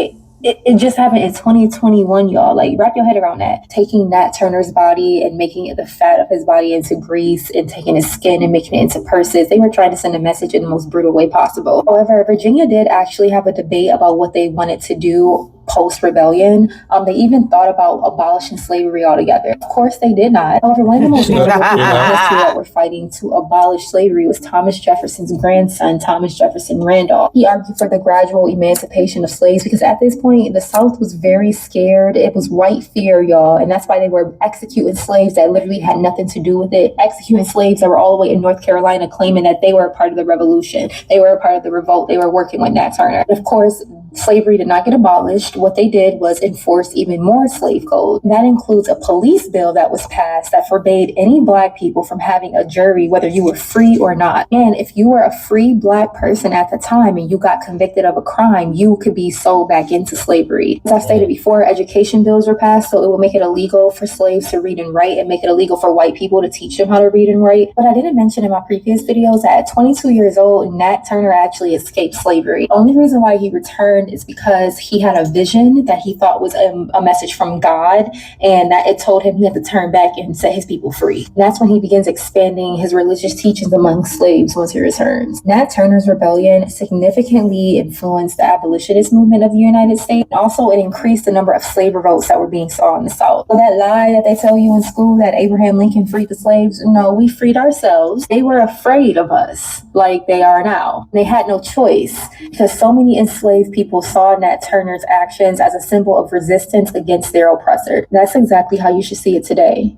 it just happened in 2021, y'all. Like, wrap your head around that. Taking Nat Turner's body and making it the fat of his body into grease and taking his skin and making it into purses. They were trying to send a message in the most brutal way possible. However, Virginia did actually have a debate about what they wanted to do post-rebellion. They even thought about abolishing slavery altogether. Of course, they did not. However, one of the most notable people in history that were fighting to abolish slavery was Thomas Jefferson's grandson, Thomas Jefferson Randolph. He argued for the gradual emancipation of slaves because at this point, the South was very scared. It was white fear, y'all, and that's why they were executing slaves that literally had nothing to do with it, executing slaves that were all the way in North Carolina claiming that they were a part of the revolution. They were a part of the revolt. They were working with Nat Turner. And of course, slavery did not get abolished. What they did was enforce even more slave code. That includes a police bill that was passed that forbade any Black people from having a jury, whether you were free or not. And if you were a free Black person at the time and you got convicted of a crime, you could be sold back into slavery. As I stated before, education bills were passed, so it would make it illegal for slaves to read and write and make it illegal for white people to teach them how to read and write. But I didn't mention in my previous videos that at 22 years old, Nat Turner actually escaped slavery. The only reason why he returned is because he had a vision that he thought was a message from God, and that it told him he had to turn back and set his people free. And that's when he begins expanding his religious teachings among slaves once he returns. Nat Turner's rebellion significantly influenced the abolitionist movement of the United States. Also, it increased the number of slave revolts that were being saw in the South. So that lie that they tell you in school that Abraham Lincoln freed the slaves, no, we freed ourselves. They were afraid of us like they are now. They had no choice because so many enslaved people saw Nat Turner's actions as a symbol of resistance against their oppressor. That's exactly how you should see it today,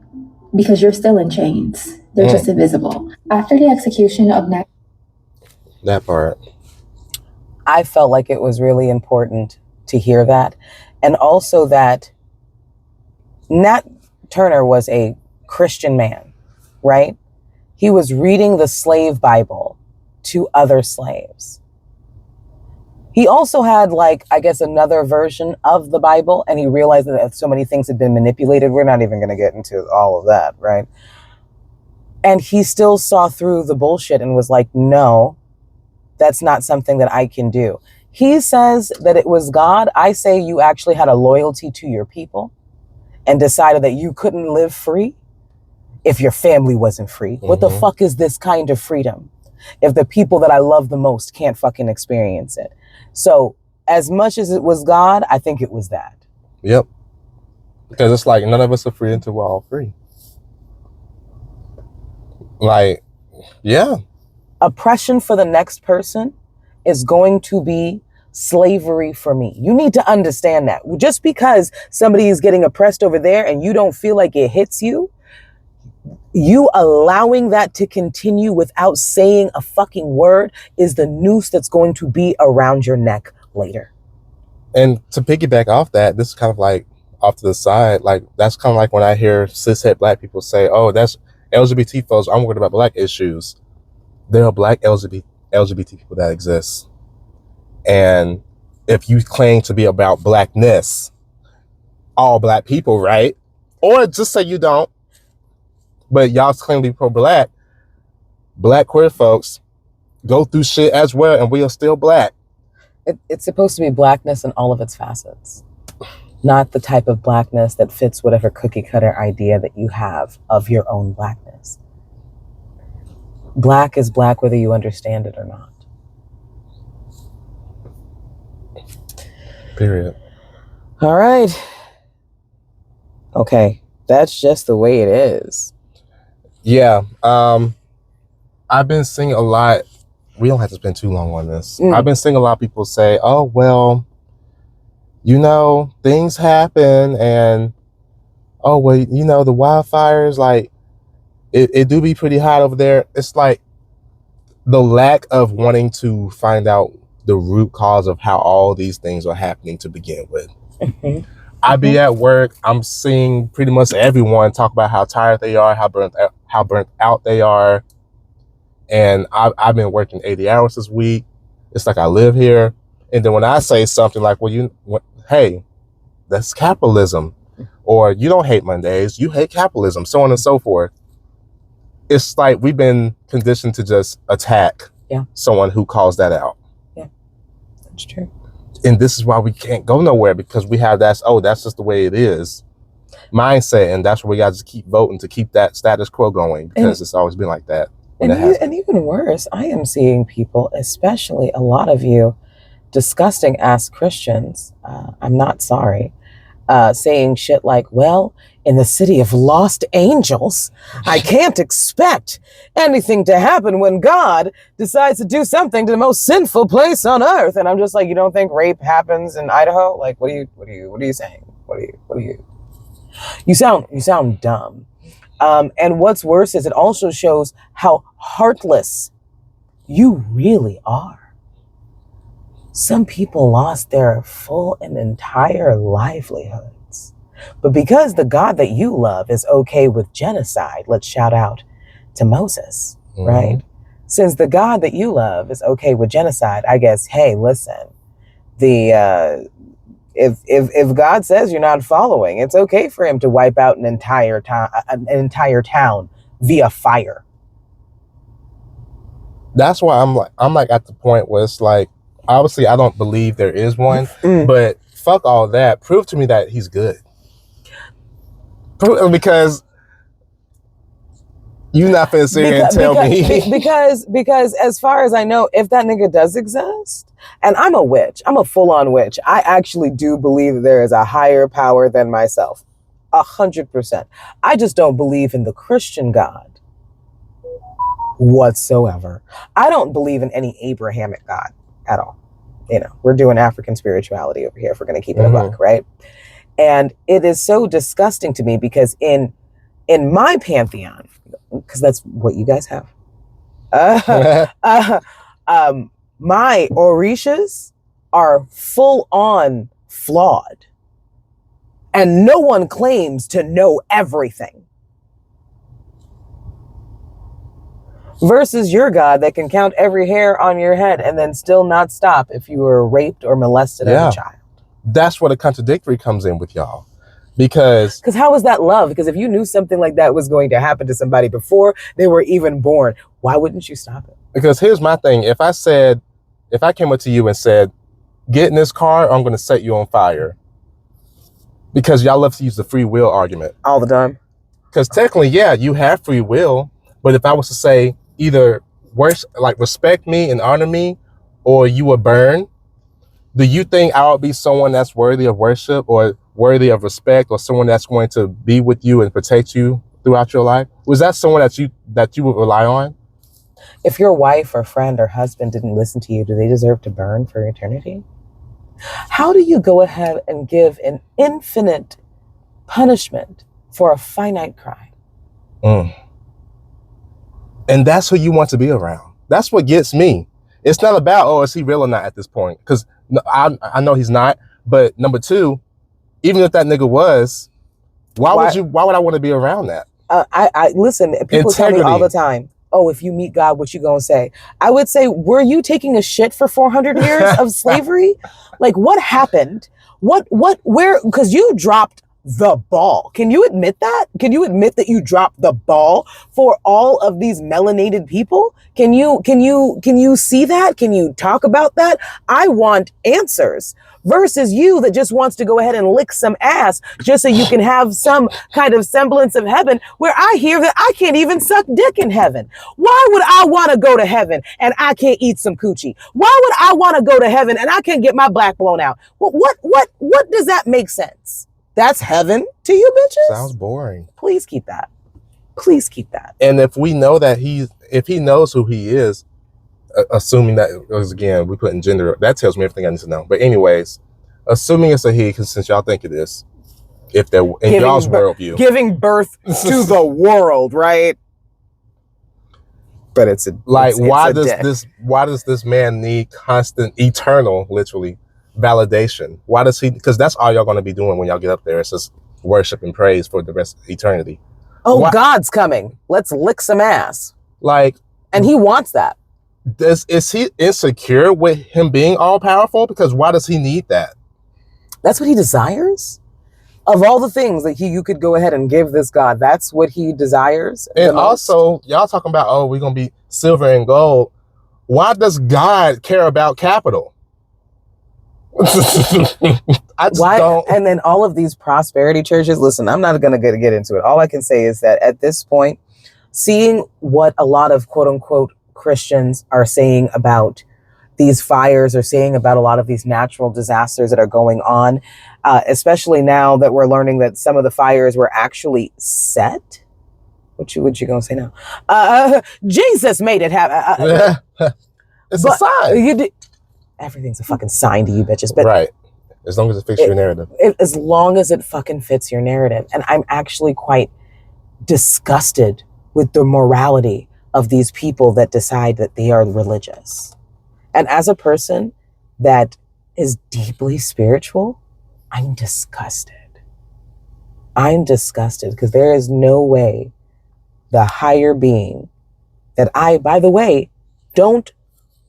because you're still in chains. They're just invisible. After the execution of Nat... That part. I felt like it was really important to hear that. And also that Nat Turner was a Christian man, right? He was reading the slave Bible to other slaves. He also had, like, I guess, another version of the Bible, and he realized that so many things had been manipulated. We're not even going to get into all of that, right? And he still saw through the bullshit and was like, no, that's not something that I can do. He says that it was God. I say you actually had a loyalty to your people and decided that you couldn't live free if your family wasn't free. Mm-hmm. What the fuck is this kind of freedom if the people that I love the most can't fucking experience it? So as much as it was God, I think it was that. Yep. Because it's like none of us are free until we're all free. Like, yeah. Oppression for the next person is going to be slavery for me. You need to understand that. Just because somebody is getting oppressed over there and you don't feel like it hits you, you allowing that to continue without saying a fucking word is the noose that's going to be around your neck later. And to piggyback off that, this is kind of like off to the side, like that's kind of like when I hear cishet Black people say, oh, that's LGBT folks, I'm worried about Black issues. There are Black LGBT people that exist. And if you claim to be about Blackness, all Black people, right? Or just say you don't, but y'all claim to be pro-Black, Black queer folks go through shit as well, and we are still Black. It's supposed to be Blackness in all of its facets, not the type of Blackness that fits whatever cookie cutter idea that you have of your own Blackness. Black is Black whether you understand it or not. Period. All right. Okay. That's just the way it is. Yeah. I've been seeing a lot. We don't have to spend too long on this. I've been seeing a lot of people say, oh, well, you know, things happen and, oh, well, you know, the wildfires, like, it do be pretty hot over there. It's like the lack of wanting to find out the root cause of how all these things are happening to begin with. I be at work, I'm seeing pretty much everyone talk about how tired they are, how burnt out they are. And I've been working 80 hours this week. It's like I live here. And then when I say something like, well, hey, that's capitalism. Or you don't hate Mondays, you hate capitalism, so on and so forth. It's like we've been conditioned to just attack someone who calls that out. Yeah, that's true. And this is why we can't go nowhere, because we have that's just the way it is mindset, and that's where we got to keep voting to keep that status quo going, because it's always been like that. And even worse, I am seeing people, especially a lot of you disgusting ass Christians, I'm not sorry, saying shit like, well, in the city of lost angels, I can't expect anything to happen when God decides to do something to the most sinful place on earth. And I'm just like, you don't think rape happens in Idaho? Like, what are you saying? You sound dumb. And what's worse is it also shows how heartless you really are. Some people lost their full and entire livelihoods. But because the God that you love is okay with genocide, let's shout out to Moses, right? Since the God that you love is okay with genocide, I guess, hey, listen, if God says you're not following, it's okay for him to wipe out an entire town via fire. That's why I'm like at the point where it's like, obviously I don't believe there is one, but fuck all that. Prove to me that he's good. Because you're not finna sit here and tell me. Because as far as I know, if that nigga does exist, and I'm a witch, I'm a full-on witch, I actually do believe that there is a higher power than myself. 100%. I just don't believe in the Christian God whatsoever. I don't believe in any Abrahamic God at all. You know, we're doing African spirituality over here if we're going to keep it a buck, right? And it is so disgusting to me because in my pantheon, because that's what you guys have, my Orishas are full on flawed. And no one claims to know everything. Versus your God that can count every hair on your head and then still not stop if you were raped or molested as a child. That's where the contradictory comes in with y'all. Because how is that love? Because if you knew something like that was going to happen to somebody before they were even born, why wouldn't you stop it? Because here's my thing. If I came up to you and said, get in this car, I'm going to set you on fire. Because y'all love to use the free will argument. All the time. Because technically, yeah, you have free will. But if I was to say either respect me and honor me, or you will burn, do you think I would be someone that's worthy of worship or worthy of respect, or someone that's going to be with you and protect you throughout your life? Was that someone that you would rely on? If your wife or friend or husband didn't listen to you, do they deserve to burn for eternity? How do you go ahead and give an infinite punishment for a finite crime? And that's who you want to be around. That's what gets me. It's not about, is he real or not at this point? Because I know he's not. But number two, even if that nigga was, why would I want to be around that? I listen, people tell me all the time, oh, if you meet God, what you gonna say? I would say, were you taking a shit for 400 years of slavery? Like, what happened? Where, because you dropped the ball. Can you admit that? Can you admit that you dropped the ball for all of these melanated people? Can you see that? Can you talk about that? I want answers. Versus you that just wants to go ahead and lick some ass just so you can have some kind of semblance of heaven, where I hear that I can't even suck dick in heaven. Why would I want to go to heaven and I can't eat some coochie? Why would I want to go to heaven and I can't get my black blown out? What does that make sense? That's heaven to you bitches? Sounds boring. Please keep that. Please keep that. And if we know that if he knows who he is, assuming that, again, we put in gender, that tells me everything I need to know. But anyways, assuming it's a he, because since y'all think it is, if they're in y'all's worldview, giving birth to the world, right? But it's why does this man need constant, eternal, literally, validation? Why does he? Because that's all y'all going to be doing when y'all get up there. It's just worship and praise for the rest of eternity. Oh, God's coming. Let's lick some ass. And he wants that. Is he insecure with him being all powerful? Because why does he need that? That's what he desires. Of all the things that you could go ahead and give this God, that's what he desires. And also, y'all talking about, we're going to be silver and gold. Why does God care about capital? I just Why? don't. And then all of these prosperity churches. Listen, I'm not going to get into it. All I can say is that at this point, seeing what a lot of quote unquote Christians are saying about these fires, or saying about a lot of these natural disasters that are going on, especially now that we're learning that some of the fires were actually set. What you gonna say now? Jesus made it happen. It's a sign. Everything's a fucking sign to you bitches. But right. As long as it fits your narrative. As long as it fucking fits your narrative. And I'm actually quite disgusted with the morality of these people that decide that they are religious. And as a person that is deeply spiritual, I'm disgusted. I'm disgusted because there is no way the higher being that I, by the way, don't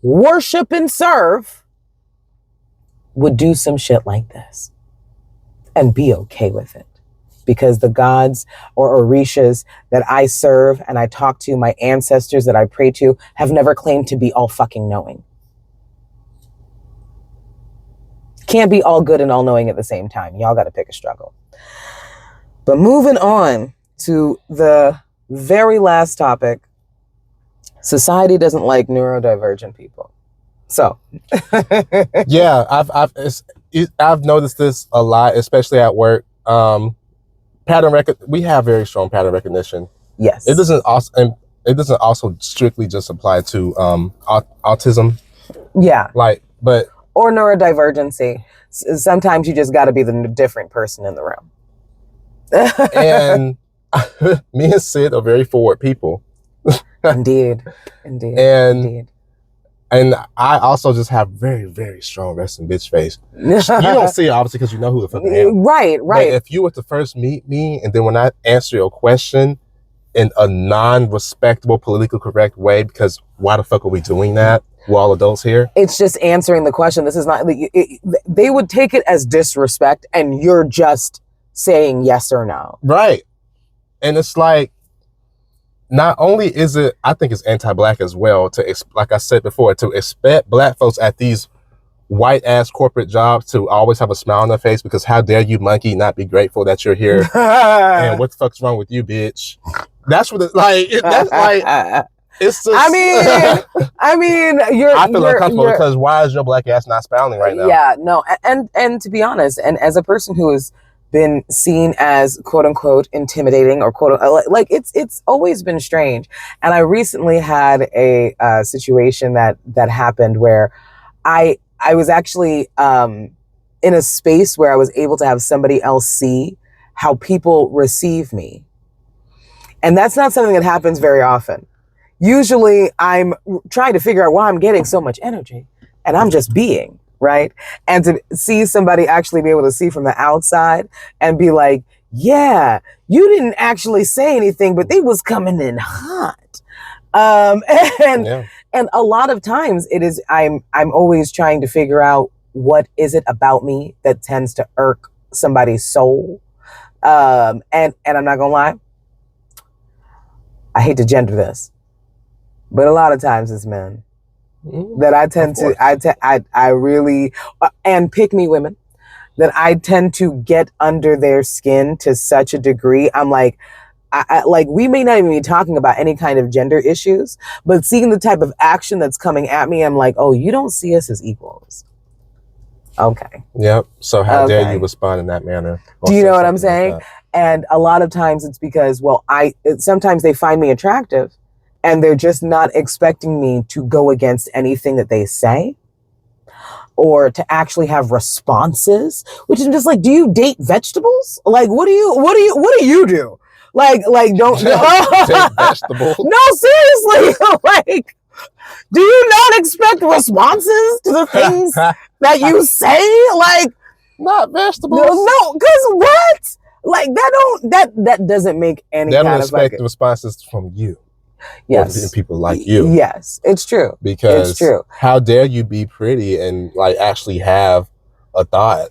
worship and serve would do some shit like this and be okay with it. Because the gods or orishas that I serve and I talk to, my ancestors that I pray to, have never claimed to be all fucking knowing. Can't be all good and all knowing at the same time. Y'all got to pick a struggle. But moving on to the very last topic. Society doesn't like neurodivergent people. So, yeah, I've noticed this a lot, especially at work. We have very strong pattern recognition. Yes, it doesn't also strictly just apply to autism. Yeah, or neurodivergency. Sometimes you just got to be the different person in the room. And me and Sid are very forward people. Indeed. And I also just have very, very strong resting bitch face. You don't see it obviously because you know who the fuck I am. Right. But if you were to first meet me, and then when I answer your question in a non-respectable, politically correct way, because why the fuck are we doing that? We're all adults here. It's just answering the question. This is not. They would take it as disrespect, and you're just saying yes or no. Right. And it's like, not only is it, I think it's anti-black as well, like I said before, to expect black folks at these white-ass corporate jobs to always have a smile on their face, because how dare you, monkey, not be grateful that you're here? And what the fuck's wrong with you, bitch? That's what it's like. It's just... I mean, I feel uncomfortable because why is your black ass not smiling right now? Yeah, no, and to be honest, and as a person who has been seen as quote unquote intimidating or quote like it's always been strange. And I recently had a situation that happened where I was actually in a space where I was able to have somebody else see how people receive me. And that's not something that happens very often. Usually I'm trying to figure out why I'm getting so much energy, and I'm just being, right? And to see somebody actually be able to see from the outside and be like, yeah, you didn't actually say anything, but they was coming in hot. And a lot of times it is, I'm always trying to figure out what is it about me that tends to irk somebody's soul. And I'm not gonna lie, I hate to gender this, but a lot of times it's men that I tend to, I really, and pick me women, that I tend to get under their skin to such a degree. I'm like, like we may not even be talking about any kind of gender issues, but seeing the type of action that's coming at me, I'm like, oh, you don't see us as equals. Okay. Yep. So how dare you respond in that manner? Do you know what I'm saying? Like, and a lot of times it's because, well, sometimes they find me attractive and they're just not expecting me to go against anything that they say or to actually have responses, which is just like, do you date vegetables? Like, what do you do? Like, don't date vegetables? No, seriously. Like, do you not expect responses to the things that you say? Like, not vegetables. No, because what? Like that doesn't make any kind of. They don't expect the responses from you. Yes. Or people like you. Yes, it's true. Because it's true. How dare you be pretty and like actually have a thought.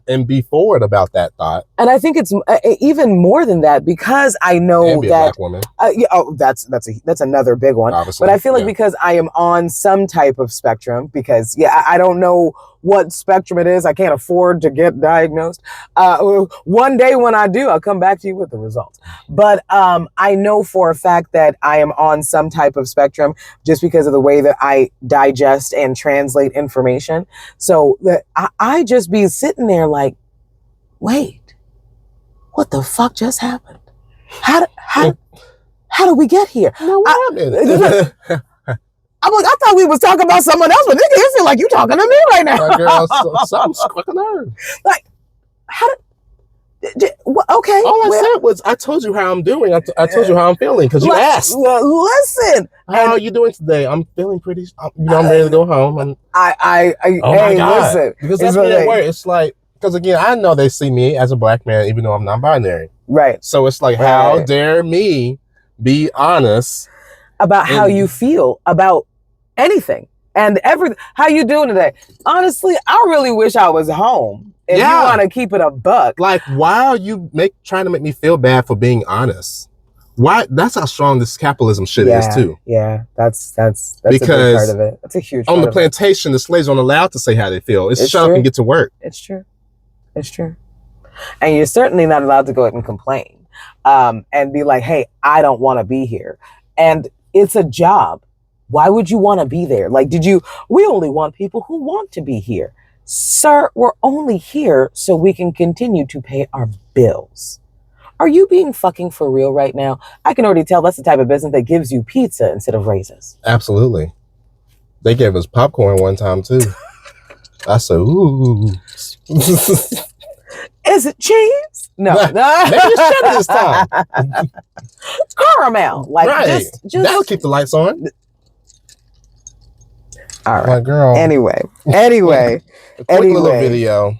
And be forward about that thought. And I think it's even more than that, because I know And be that a black woman. That's another big one. Obviously, but I feel like because I am on some type of spectrum, because I don't know what spectrum it is. I can't afford to get diagnosed. One day when I do, I'll come back to you with the results. But I know for a fact that I am on some type of spectrum just because of the way that I digest and translate information. So that I just be sitting there like, wait, what the fuck just happened? How did we get here? No, I'm like, I thought we was talking about someone else, but nigga, it feel like you talking to me right now. My girl, something's fucking her. Like, how did? Okay. All I said was, I told you how I'm doing. I told you how I'm feeling because you asked. Listen, how are you doing today? I'm feeling pretty. I'm ready to go home. Oh my God. Listen, because that's what it works. It's like, because again, I know they see me as a black man, even though I'm non-binary. Right. So it's like, how dare me be honest about how you feel about anything and everything. How you doing today? Honestly, I really wish I was home. If you want to keep it a buck. Like, why are you trying to make me feel bad for being honest? Why? That's how strong this capitalism shit is too. Yeah, that's because a big part of it. That's a huge part on the plantation, the slaves aren't allowed to say how they feel. It's shut up and get to work. It's true. It's true. And you're certainly not allowed to go ahead and complain and be like, hey, I don't want to be here. And it's a job. Why would you want to be there? Like, we only want people who want to be here. Sir, we're only here so we can continue to pay our bills. Are you being fucking for real right now? I can already tell that's the type of business that gives you pizza instead of raises. Absolutely. They gave us popcorn one time too. I said, ooh. Is it cheese? No. Maybe it's cheddar this time. Caramel. Like, right. Just that'll keep the lights on. All right. My girl. Anyway. A quick little video.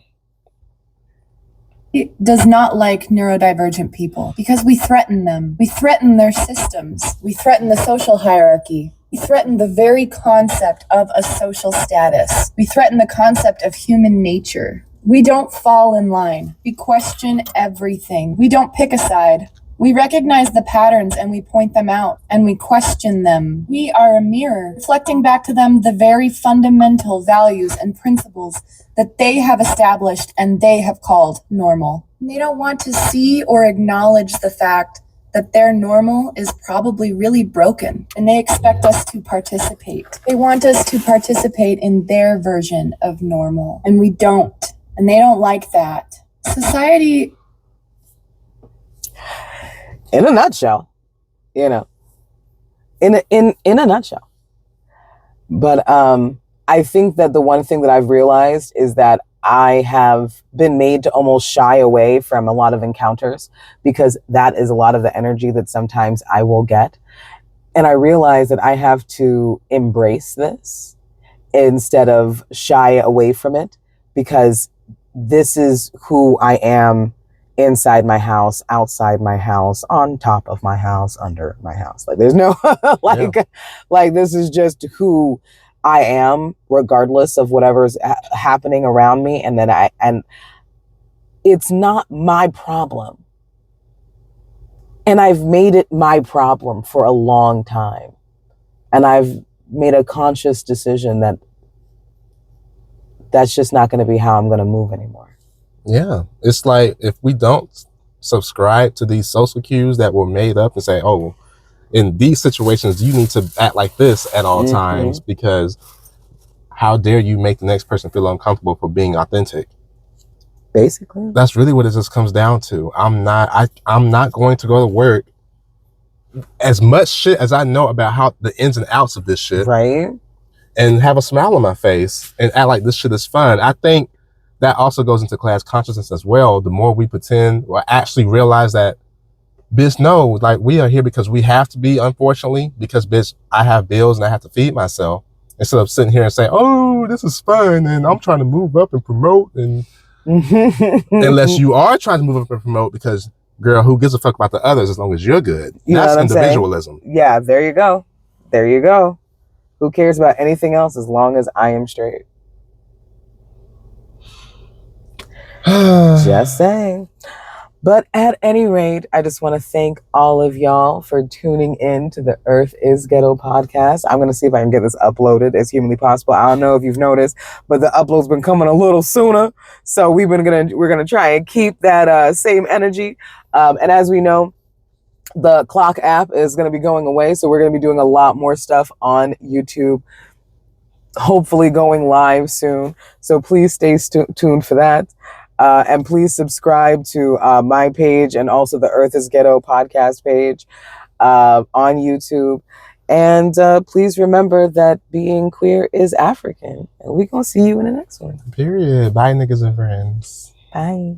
It does not like neurodivergent people because we threaten them. We threaten their systems. We threaten the social hierarchy. We threaten the very concept of a social status. We threaten the concept of human nature. We don't fall in line. We question everything. We don't pick a side. We recognize the patterns and we point them out and we question them. We are a mirror, reflecting back to them the very fundamental values and principles that they have established and they have called normal. And they don't want to see or acknowledge the fact that their normal is probably really broken and they expect us to participate. They want us to participate in their version of normal and we don't. And they don't like that. Society, in a nutshell, in a nutshell. But I think that the one thing that I've realized is that I have been made to almost shy away from a lot of encounters because that is a lot of the energy that sometimes I will get. And I realize that I have to embrace this instead of shy away from it, because this is who I am inside my house, outside my house, on top of my house, under my house. Like, there's no like this is just who I am, regardless of whatever's happening around me. And then and it's not my problem. And I've made it my problem for a long time. And I've made a conscious decision that that's just not going to be how I'm going to move anymore. Yeah. It's like, if we don't subscribe to these social cues that were made up and say, oh, in these situations, you need to act like this at all times, because how dare you make the next person feel uncomfortable for being authentic? Basically. That's really what it just comes down to. I'm not going to go to work as much shit as I know about how the ins and outs of this shit. Right. And have a smile on my face and act like this shit is fun. I think that also goes into class consciousness as well. The more we pretend or actually realize that, bitch, no, like, we are here because we have to be, unfortunately, because, bitch, I have bills and I have to feed myself. Instead of sitting here and saying, oh, this is fun and I'm trying to move up and promote. And unless you are trying to move up and promote, because, girl, who gives a fuck about the others as long as you're good? That's individualism. Yeah, there you go. There you go. Who cares about anything else as long as I am straight? Just saying. But at any rate, I just want to thank all of y'all for tuning in to the Earth is Ghetto podcast. I'm going to see if I can get this uploaded as humanly possible. I don't know if you've noticed, but the upload's been coming a little sooner. So we're going to try and keep that same energy. And as we know, the Clock app is going to be going away. So we're going to be doing a lot more stuff on YouTube, hopefully going live soon. So please stay tuned for that. And please subscribe to my page and also the Earth is Ghetto podcast page on YouTube. And please remember that being queer is African. And we're going to see you in the next one. Period. Bye, niggas and friends. Bye.